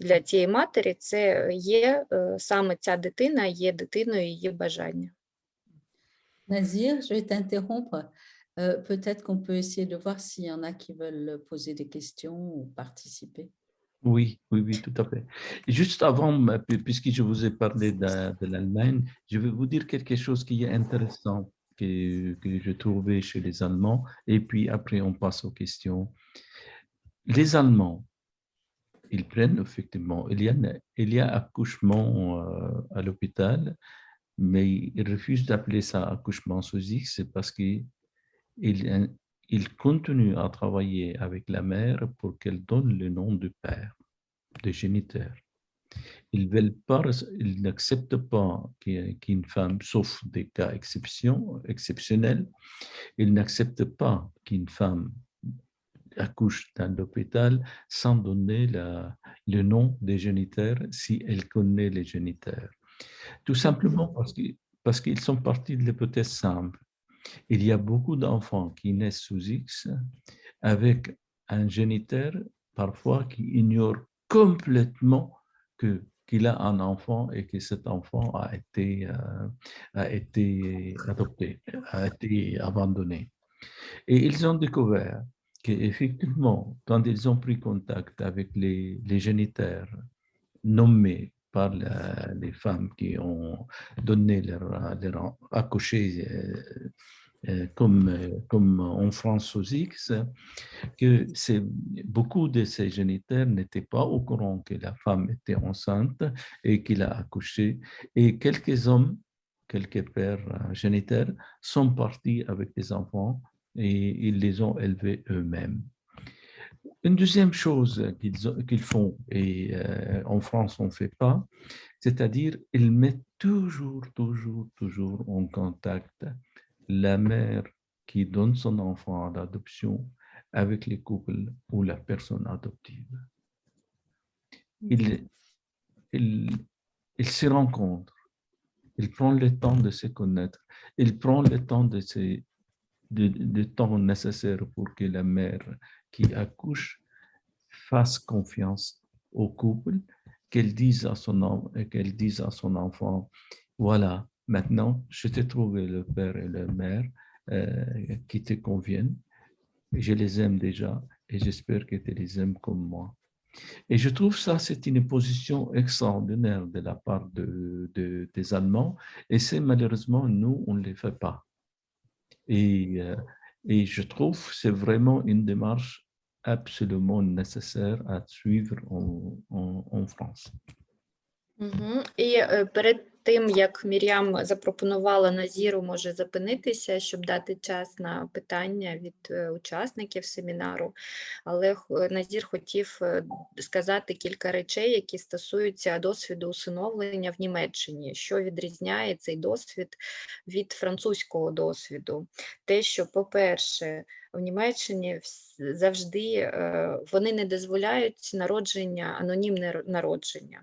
для цієї матері це є, саме ця дитина є дитиною її бажання. Nazir, je vais t'interrompre. Peut-être qu'on peut essayer de voir s'il y en a qui veulent poser des questions ou participer. Oui, tout à fait. Juste avant, puisque je vous ai parlé de l'Allemagne, je vais vous dire quelque chose qui est intéressant que je trouvais chez les Allemands, et puis après on passe aux questions. Les Allemands, ils prennent effectivement, il y a accouchement à l'hôpital, mais ils refusent d'appeler ça accouchement sous X, c'est parce qu'ils continuent à travailler avec la mère pour qu'elle donne le nom du père, de géniteur. Ils n'acceptent pas qu'une femme, sauf des cas exceptionnels, ils n'acceptent pas qu'une femme accouche dans l'hôpital sans donner le nom des géniteurs si elle connaît les géniteurs. Tout simplement parce qu'ils sont partis de l'hypothèse simple. Il y a beaucoup d'enfants qui naissent sous X avec un géniteur parfois qui ignore complètement qu'il a un enfant et que cet enfant a été adopté, a été abandonné. Et ils ont découvert qu'effectivement, quand ils ont pris contact avec les géniteurs nommés par les femmes qui ont donné leur accouché comme en France aux X, que beaucoup de ces géniteurs n'étaient pas au courant que la femme était enceinte et qu'il a accouché. Et quelques pères géniteurs sont partis avec des enfants et ils les ont élevés eux-mêmes. Une deuxième chose qu'ils font, et en France on ne fait pas, c'est-à-dire ils mettent toujours en contact la mère qui donne son enfant à l'adoption avec les couples ou la personne adoptive. Ils se rencontrent, ils prennent le temps de se connaître, ils prennent le temps de temps nécessaire pour que la mère qui accouche fasse confiance au couple, qu'elle dise à son enfant, voilà, maintenant, je t'ai trouvé le père et la mère qui te conviennent. Je les aime déjà et j'espère que tu les aimes comme moi. Et je trouve ça, c'est une position extraordinaire de la part des Allemands et c'est malheureusement, nous, on ne les fait pas. Et Et je trouve que c'est vraiment une démarche absolument nécessaire à suivre en France. І перед тим, як Мір'ям запропонувала Назіру, може зупинитися, щоб дати час на питання від учасників семінару, але Назір хотів сказати кілька речей, які стосуються досвіду усиновлення в Німеччині. Що відрізняє цей досвід від французького досвіду? Те, що, по-перше, в Німеччині завжди вони не дозволяють народження, анонімне народження.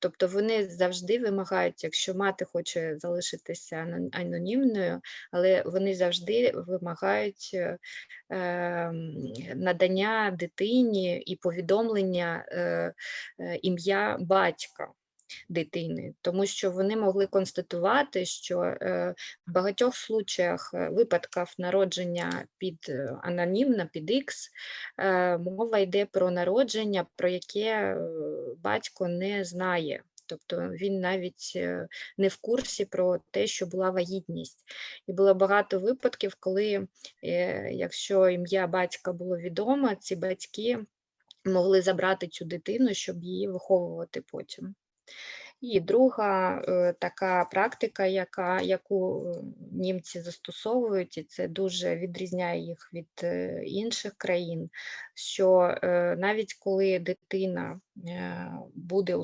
Тобто вони завжди вимагають, якщо мати хоче залишитися анонімною, але вони завжди вимагають надання дитині і повідомлення ім'я батька дитини, тому що вони могли констатувати, що в багатьох випадках народження анонімно, під X, мова йде про народження, про яке батько не знає. Тобто він навіть не в курсі про те, що була вагітність. І було багато випадків, коли, якщо ім'я батька було відомо, ці батьки могли забрати цю дитину, щоб її виховувати потім. І друга така практика, яку німці застосовують, і це дуже відрізняє їх від інших країн, що навіть коли дитина буде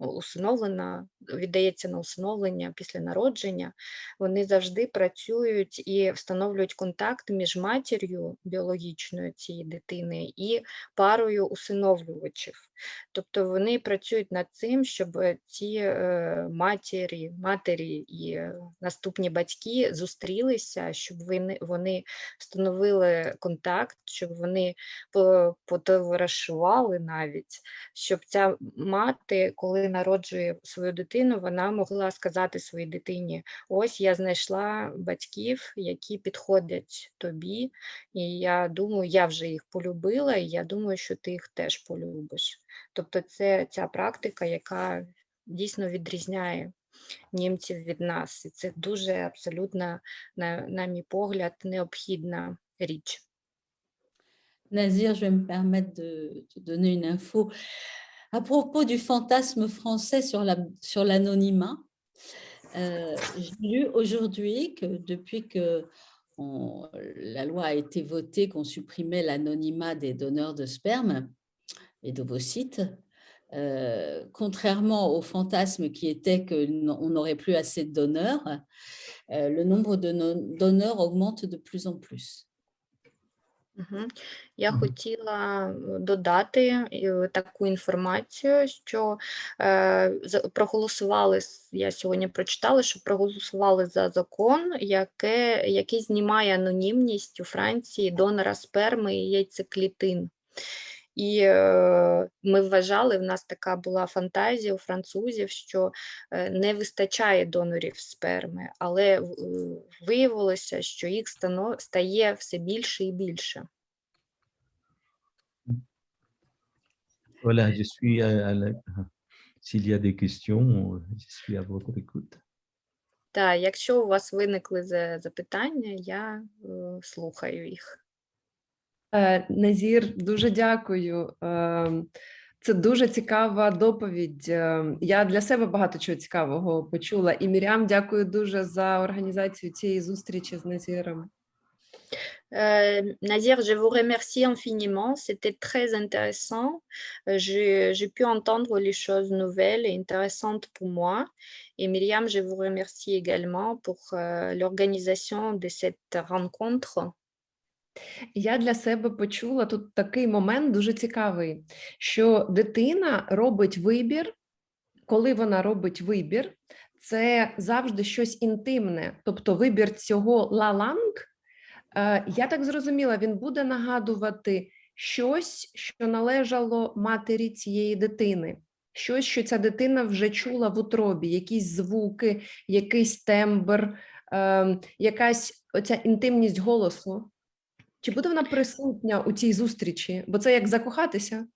усиновлена, віддається на усиновлення після народження, вони завжди працюють і встановлюють контакт між матір'ю біологічною цієї дитини і парою усиновлювачів. Тобто вони працюють над цим, щоб ці матері і наступні батьки зустрілися, щоб вони встановили контакт, щоб вони потоваришували навіть, щоб ця мати, коли народжує свою дитину, вона могла сказати своїй дитині: ось я знайшла батьків, які підходять тобі, і я думаю, я вже їх полюбила, і я думаю, що ти їх теж полюбиш. Тобто це ця практика, яка дійсно відрізняє німців від нас. І це дуже абсолютно, на мій погляд, необхідна річ. Nazir, je vais me permettre de donner une info. À propos du fantasme français sur l'anonymat, j'ai lu aujourd'hui que depuis que la loi a été votée, qu'on supprimait l'anonymat des donneurs de sperme et d'ovocytes, contrairement au fantasme qui était qu'on n'aurait plus assez de donneurs, le nombre de donneurs augmente de plus en plus. Я хотіла додати таку інформацію, що проголосували, я сьогодні прочитала, що проголосували за закон, який знімає анонімність у Франції донора сперми і яйцеклітин. І ми вважали, в нас така була фантазія у французів, що не вистачає донорів сперми, але виявилося, що їх стає все більше і більше. Voilà, je suis s'il y a des questions, je suis à votre écoute. Так, якщо у вас виникли запитання, я слухаю їх. Назір, дуже дякую. Це дуже цікава доповідь. Я для себе багато чого цікавого почула. І Мір'ям, дякую дуже за організацію цієї зустрічі з Назіром. Nazir, je vous remercie infiniment. C'était très intéressant. J'ai pu entendre les choses nouvelles et intéressantes pour moi. Et Myriam, je vous remercie également pour l'organisation de cette rencontre. Я для себе почула тут такий момент дуже цікавий, що дитина робить вибір, коли вона робить вибір, це завжди щось інтимне, тобто вибір цього ла-ланг, я так зрозуміла, він буде нагадувати щось, що належало матері цієї дитини, щось, що ця дитина вже чула в утробі, якісь звуки, якийсь тембр, якась оця інтимність голосу. Чи буде вона присутня у цій зустрічі? Бо це як закохатися.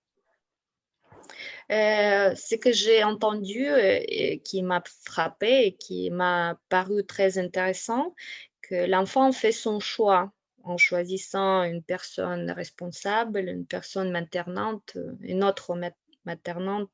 Ce que j'ai entendu, qui m'a frappé et qui m'a paru très intéressant, que l'enfant fait son choix en choisissant une personne responsable, une personne maternante, une autre maternante,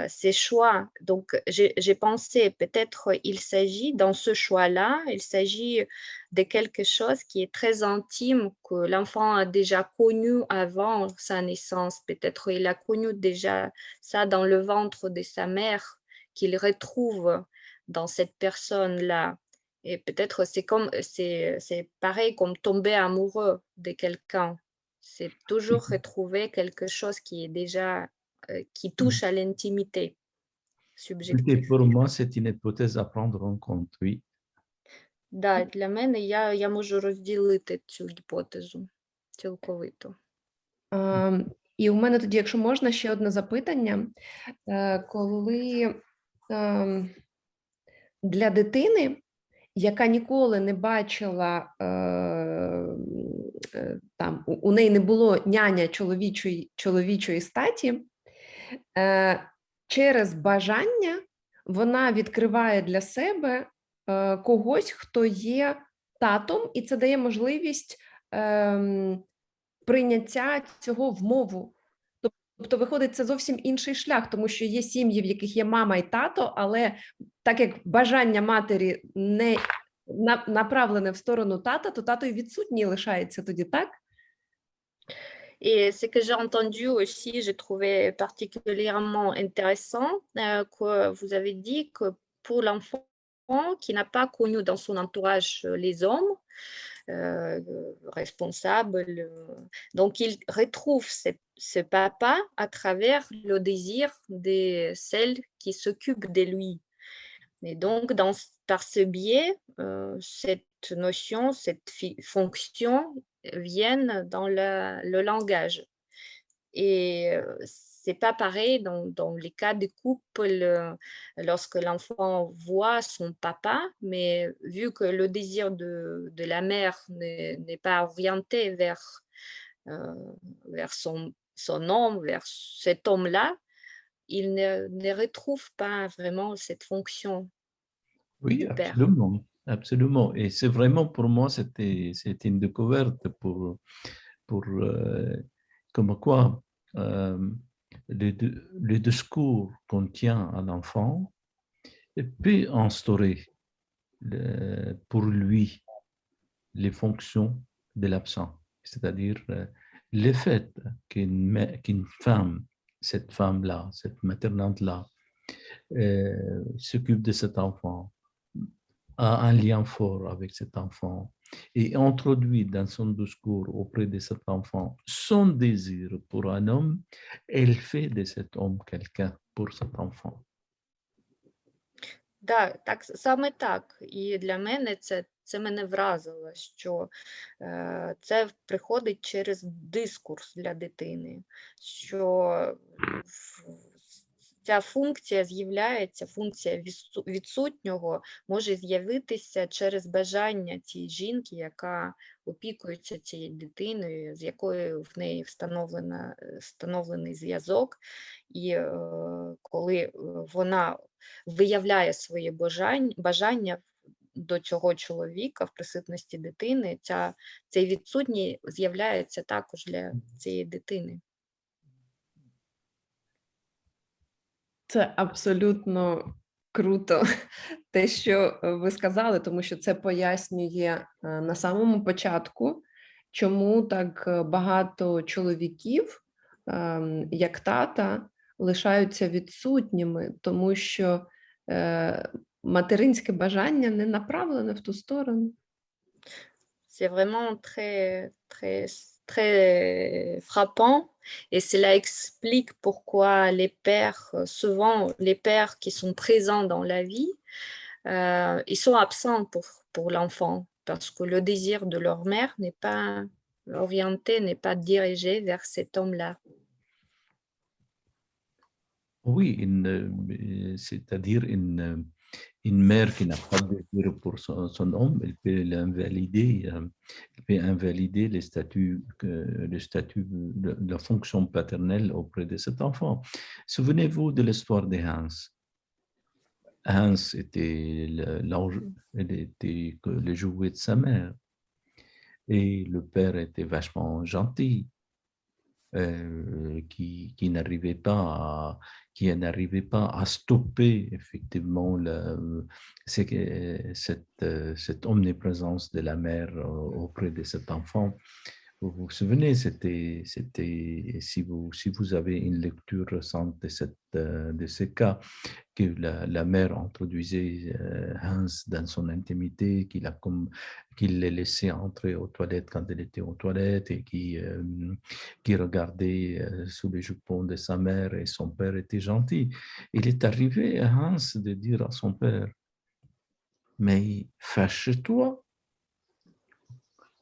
ces choix. Donc, j'ai pensé, peut-être il s'agit, dans ce choix-là, il s'agit de quelque chose qui est très intime, que l'enfant a déjà connu avant sa naissance. Peut-être il a connu déjà ça dans le ventre de sa mère, qu'il retrouve dans cette personne-là. Et peut-être c'est pareil comme tomber amoureux de quelqu'un. C'est toujours retrouver quelque chose qui est déjà qui touche à l'intimité Et subjective. pour moi, c'est une hypothèse à prendre en compte, oui. Да, для мене я можу розділити цю гіпотезу цілковито. І у мене тоді, якщо можна, ще одне запитання. Коли для дитини, яка ніколи не бачила, там, у неї не було няня чоловічої статі, через бажання вона відкриває для себе когось, хто є татом, і це дає можливість прийняття цього в мову. Тобто, виходить, це зовсім інший шлях, тому що є сім'ї, в яких є мама і тато, але так як бажання матері не направлене в сторону тата, то тато і відсутній лишається тоді, так? Et ce que j'ai entendu aussi, j'ai trouvé particulièrement intéressant que vous avez dit que pour l'enfant qui n'a pas connu dans son entourage les hommes responsables, donc il retrouve ce papa à travers le désir de celle qui s'occupe de lui. Et donc, par ce biais, cette notion, cette fonction viennent dans le langage. Et c'est pas pareil dans les cas de couple lorsque l'enfant voit son papa, mais vu que le désir de la mère n'est pas orienté vers son homme, vers cet homme-là, il ne retrouve pas vraiment cette fonction Oui, du père. absolument, absolument. Et c'est vraiment pour moi, c'était une découverte pour comme quoi le discours qu'on tient à l'enfant peut instaurer pour lui les fonctions de l'absent, c'est-à-dire le fait qu'une femme, cette femme-là, cette maternante-là, s'occupe de cet enfant, a un lien fort avec cet enfant et introduit dans son discours auprès de cet enfant son désir pour un homme, elle fait de cet homme quelqu'un pour cet enfant. Да, так, саме так. І для мене це мене вразило, що це приходить через дискурс для дитини, що ця функція з'являється, функція відсутнього може з'явитися через бажання цієї жінки, яка опікується цією дитиною, з якою в неї встановлений зв'язок. І коли вона виявляє своє бажання до цього чоловіка в присутності дитини, цей відсутній з'являється також для цієї дитини. Це абсолютно круто, те, що ви сказали, тому що це пояснює на самому початку, чому так багато чоловіків, як тата, лишаються відсутніми, тому що материнське бажання не направлене в ту сторону. C'est vraiment très, très, très frappant et cela explique pourquoi les pères, souvent les pères qui sont présents dans la vie, ils sont absents pour l'enfant parce que le désir de leur mère n'est pas orienté, n'est pas dirigé vers cet homme-là. Oui, c'est-à-dire une mère qui n'a pas de désir pour son homme, elle peut invalider le statut de la fonction paternelle auprès de cet enfant. Souvenez-vous de l'histoire de Hans. Hans était le jouet de sa mère. Et le père était vachement gentil, qui n'arrivait pas à stopper effectivement cette omniprésence de la mère auprès de cet enfant. Vous vous souvenez, si vous avez une lecture récente de ce cas, que la mère introduisait Hans dans son intimité, qu'il les laissait entrer aux toilettes quand elle était aux toilettes et qui regardait sous les jupons de sa mère, et son père était gentil. Il est arrivé à Hans de dire à son père, mais fâche-toi,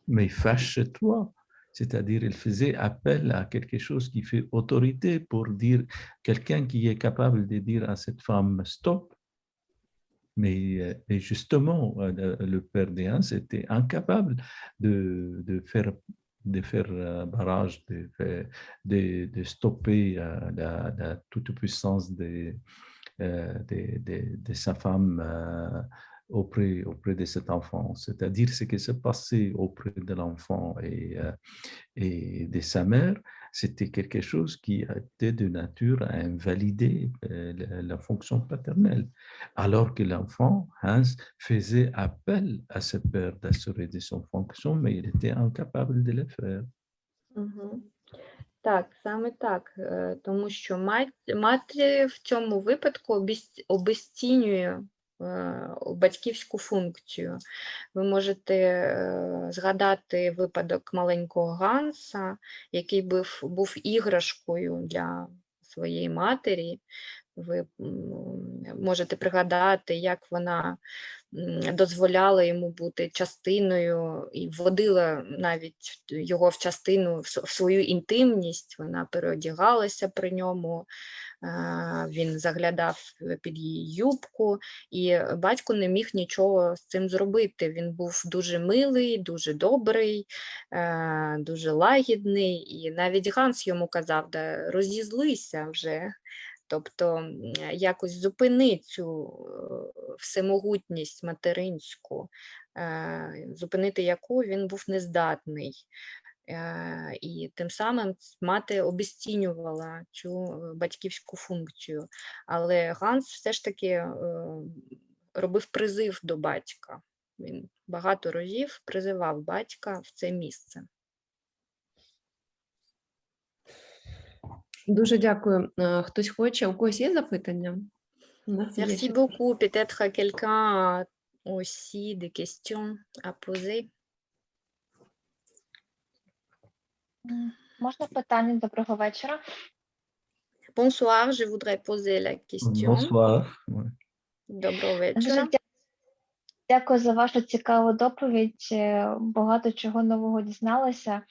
mais fâche-toi. C'est-à-dire, il faisait appel à quelque chose qui fait autorité pour dire, quelqu'un qui est capable de dire à cette femme stop. Mais et justement, le père de Hans était incapable de faire barrage, de stopper la toute-puissance de sa femme auprès de cet enfant. C'est-à-dire ce qui s'est passé auprès de l'enfant et de sa mère, c'était quelque chose qui était de nature à invalider la fonction paternelle, alors que l'enfant, Hans, faisait appel à ce père d'assurer de son fonction, mais il était incapable de le faire. Угу. Так, саме так, тому що мати в цьому випадку обезцінює батьківську функцію. Ви можете згадати випадок маленького Ганса, який був іграшкою для своєї матері. Ви можете пригадати, як вона дозволяла йому бути частиною і вводила навіть його в частину, в свою інтимність, вона переодягалася при ньому, він заглядав під її юбку, і батько не міг нічого з цим зробити. Він був дуже милий, дуже добрий, дуже лагідний, і навіть Ганс йому казав, да розізлися вже. Тобто якось зупини цю всемогутність материнську, зупинити яку він був нездатний. І тим самим мати обезцінювала цю батьківську функцію. Але Ганс все ж таки робив призив до батька. Він багато разів призивав батька в це місце. Дуже дякую. Хтось хоче? У когось є запитання? Merci beaucoup. Peut-être quelqu'un a aussi des questions à poser. Можна питання? Доброго вечора. Bonsoir, je voudrais poser la question. Bonsoir. Доброго вечора. Дуже дякую за вашу цікаву доповідь. Багато чого нового дізналася.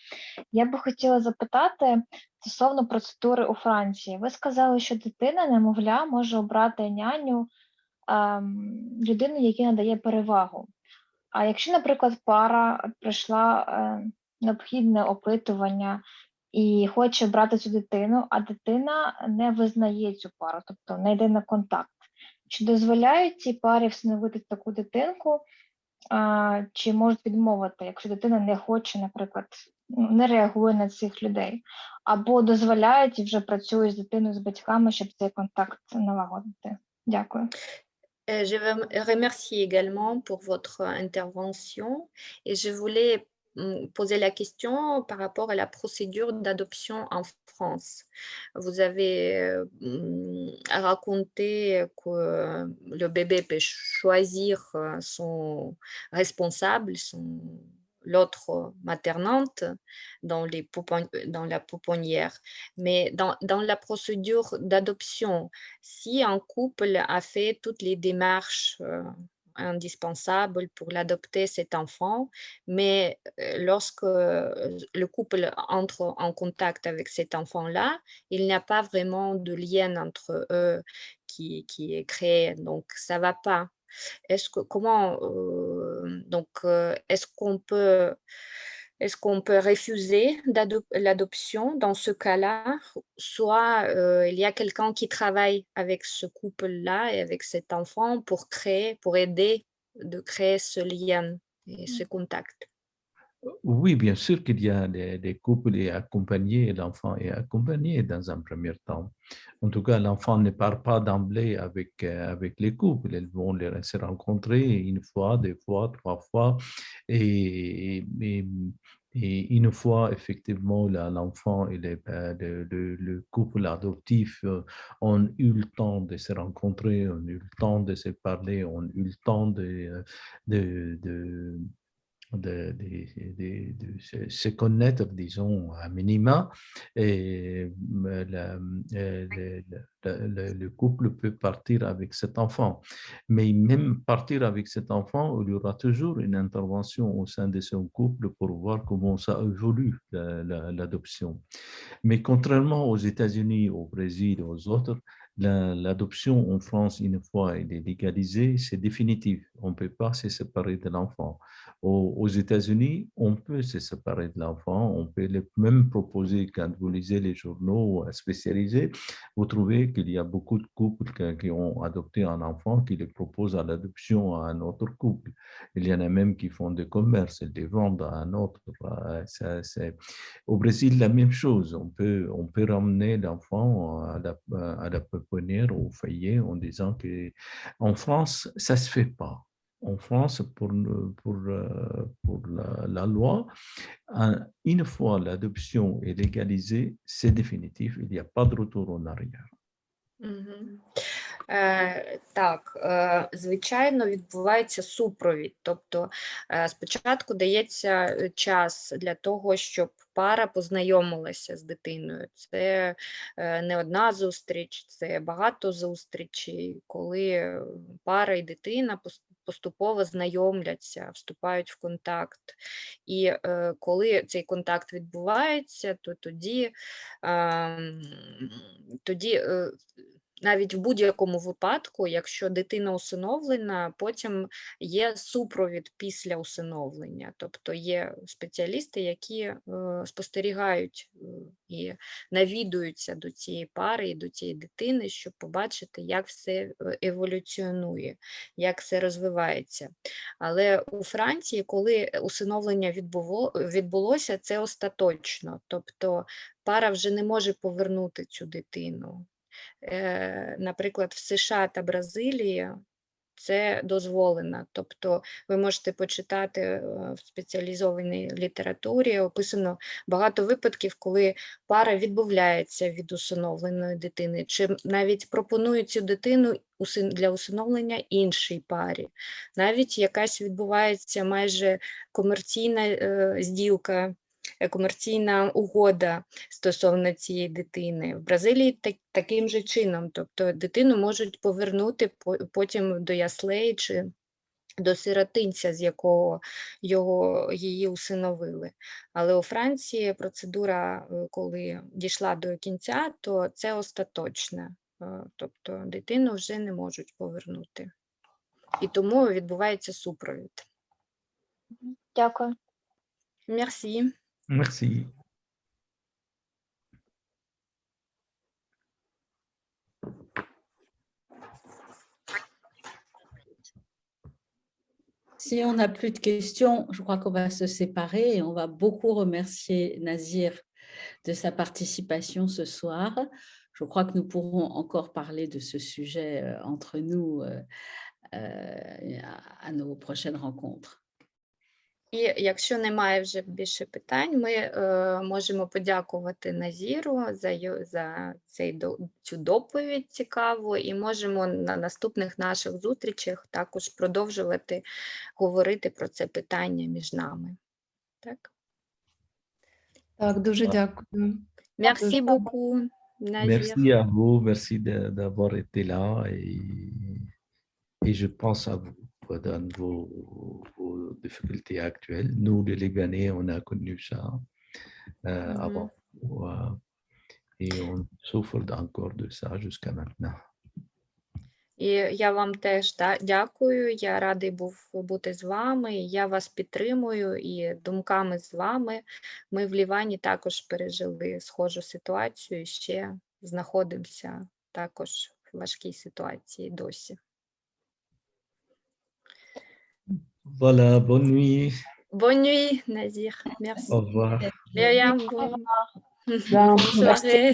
Я би хотіла запитати стосовно процедури у Франції. Ви сказали, що дитина, немовля, може обрати няню людину, якій надає перевагу. А якщо, наприклад, пара пройшла необхідне опитування і хоче брати цю дитину, а дитина не визнає цю пару, тобто не йде на контакт, чи дозволяють цій парі встановити таку дитинку, чи можуть відмовити, якщо дитина не хоче, наприклад, не реагує на цих людей, або дозволяють і вже працюють з дитиною, з батьками, щоб цей контакт налагодити? Дякую. Je veux remercier également pour votre intervention et je voulais poser la question par rapport à la procédure d'adoption en France. Vous avez raconté que le bébé peut choisir son responsable, l'autre maternante dans la pouponnière. Mais dans la procédure d'adoption, si un couple a fait toutes les démarches indispensables pour l'adopter cet enfant, mais lorsque le couple entre en contact avec cet enfant-là, il n'y a pas vraiment de lien entre eux qui est créé, donc ça ne va pas. Est-ce qu'on peut refuser l'adoption dans ce cas-là? Soit il y a quelqu'un qui travaille avec ce couple-là et avec cet enfant pour aider de créer ce lien et ce contact. Oui, bien sûr qu'il y a des couples et accompagnés, l'enfant est accompagné dans un premier temps. En tout cas, l'enfant ne part pas d'emblée avec les couples. Elles vont se rencontrer une fois, deux fois, trois fois. Et une fois, effectivement, l'enfant et le couple adoptif ont eu le temps de se rencontrer, ont eu le temps de se parler, ont eu le temps de, de se connaître, disons, à minima, et le couple peut partir avec cet enfant. Mais même partir avec cet enfant, il y aura toujours une intervention au sein de son couple pour voir comment ça évolue, l'adoption. Mais contrairement aux États-Unis, au Brésil, aux autres, l'adoption en France, une fois elle est légalisée, c'est définitif. On ne peut pas se séparer de l'enfant. Aux États-Unis, on peut se séparer de l'enfant. On peut même proposer, quand vous lisez les journaux spécialisés, vous trouvez qu'il y a beaucoup de couples qui ont adopté un enfant qui les proposent à l'adoption à un autre couple. Il y en a même qui font des commerces et des ventes à un autre. Au Brésil, la même chose. On peut ramener l'enfant à la pouponnière, au foyer, en disant que en France, ça ne se fait pas. En France, pour la loi, une fois l'adoption est légalisée, c'est définitif. Il n'y a pas de retour en arrière. Мгм. Так, звичайно, відбувається супровід. Тобто спочатку дається час для того, щоб пара познайомилася з дитиною. Це не одна зустріч, це багато зустрічей, коли пара і дитина поступово знайомляться, вступають в контакт. І коли цей контакт відбувається, то тоді навіть в будь-якому випадку, якщо дитина усиновлена, потім є супровід після усиновлення. Тобто є спеціалісти, які спостерігають і навідуються до цієї пари і до цієї дитини, щоб побачити, як все еволюціонує, як все розвивається. Але у Франції, коли усиновлення відбулося, це остаточно. Тобто пара вже не може повернути цю дитину. Наприклад, в США та Бразилії це дозволено. Тобто ви можете почитати в спеціалізованій літературі, описано багато випадків, коли пара відмовляється від усиновленої дитини, чи навіть пропонує цю дитину для усиновлення іншій парі. Навіть якась відбувається майже комерційна зділка, комерційна угода стосовно цієї дитини. В Бразилії таким же чином, тобто дитину можуть повернути потім до яслей чи до сиротинця, з якого її усиновили. Але у Франції процедура, коли дійшла до кінця, то це остаточне, тобто дитину вже не можуть повернути. І тому відбувається супровід. Дякую. Merci. Merci. Si on n'a plus de questions, je crois qu'on va se séparer et on va beaucoup remercier Nazir de sa participation ce soir. Je crois que nous pourrons encore parler de ce sujet entre nous à nos prochaines rencontres. І якщо немає вже більше питань, ми можемо подякувати Назіру за цю доповідь цікаву, і можемо на наступних наших зустрічах також продовжувати говорити про це питання між нами. Так, дуже дякую. Merci beaucoup, Nazir. Merci à vous, merci d'avoir été là et je pense à vous dans vos difficultés actuelles. Nous, les Libanais, on a connu ça avant et on souffre encore de ça jusqu'à maintenant. І я вам теж дякую, я радий був бути з вами, я вас підтримую і думками з вами. Ми в Лівані також пережили схожу ситуацію і ще знаходимося також в важкій ситуації досі. Voilà, bonne nuit. Bonne nuit, Nazir. Merci. Au revoir. Myriam, Au bonne soirée.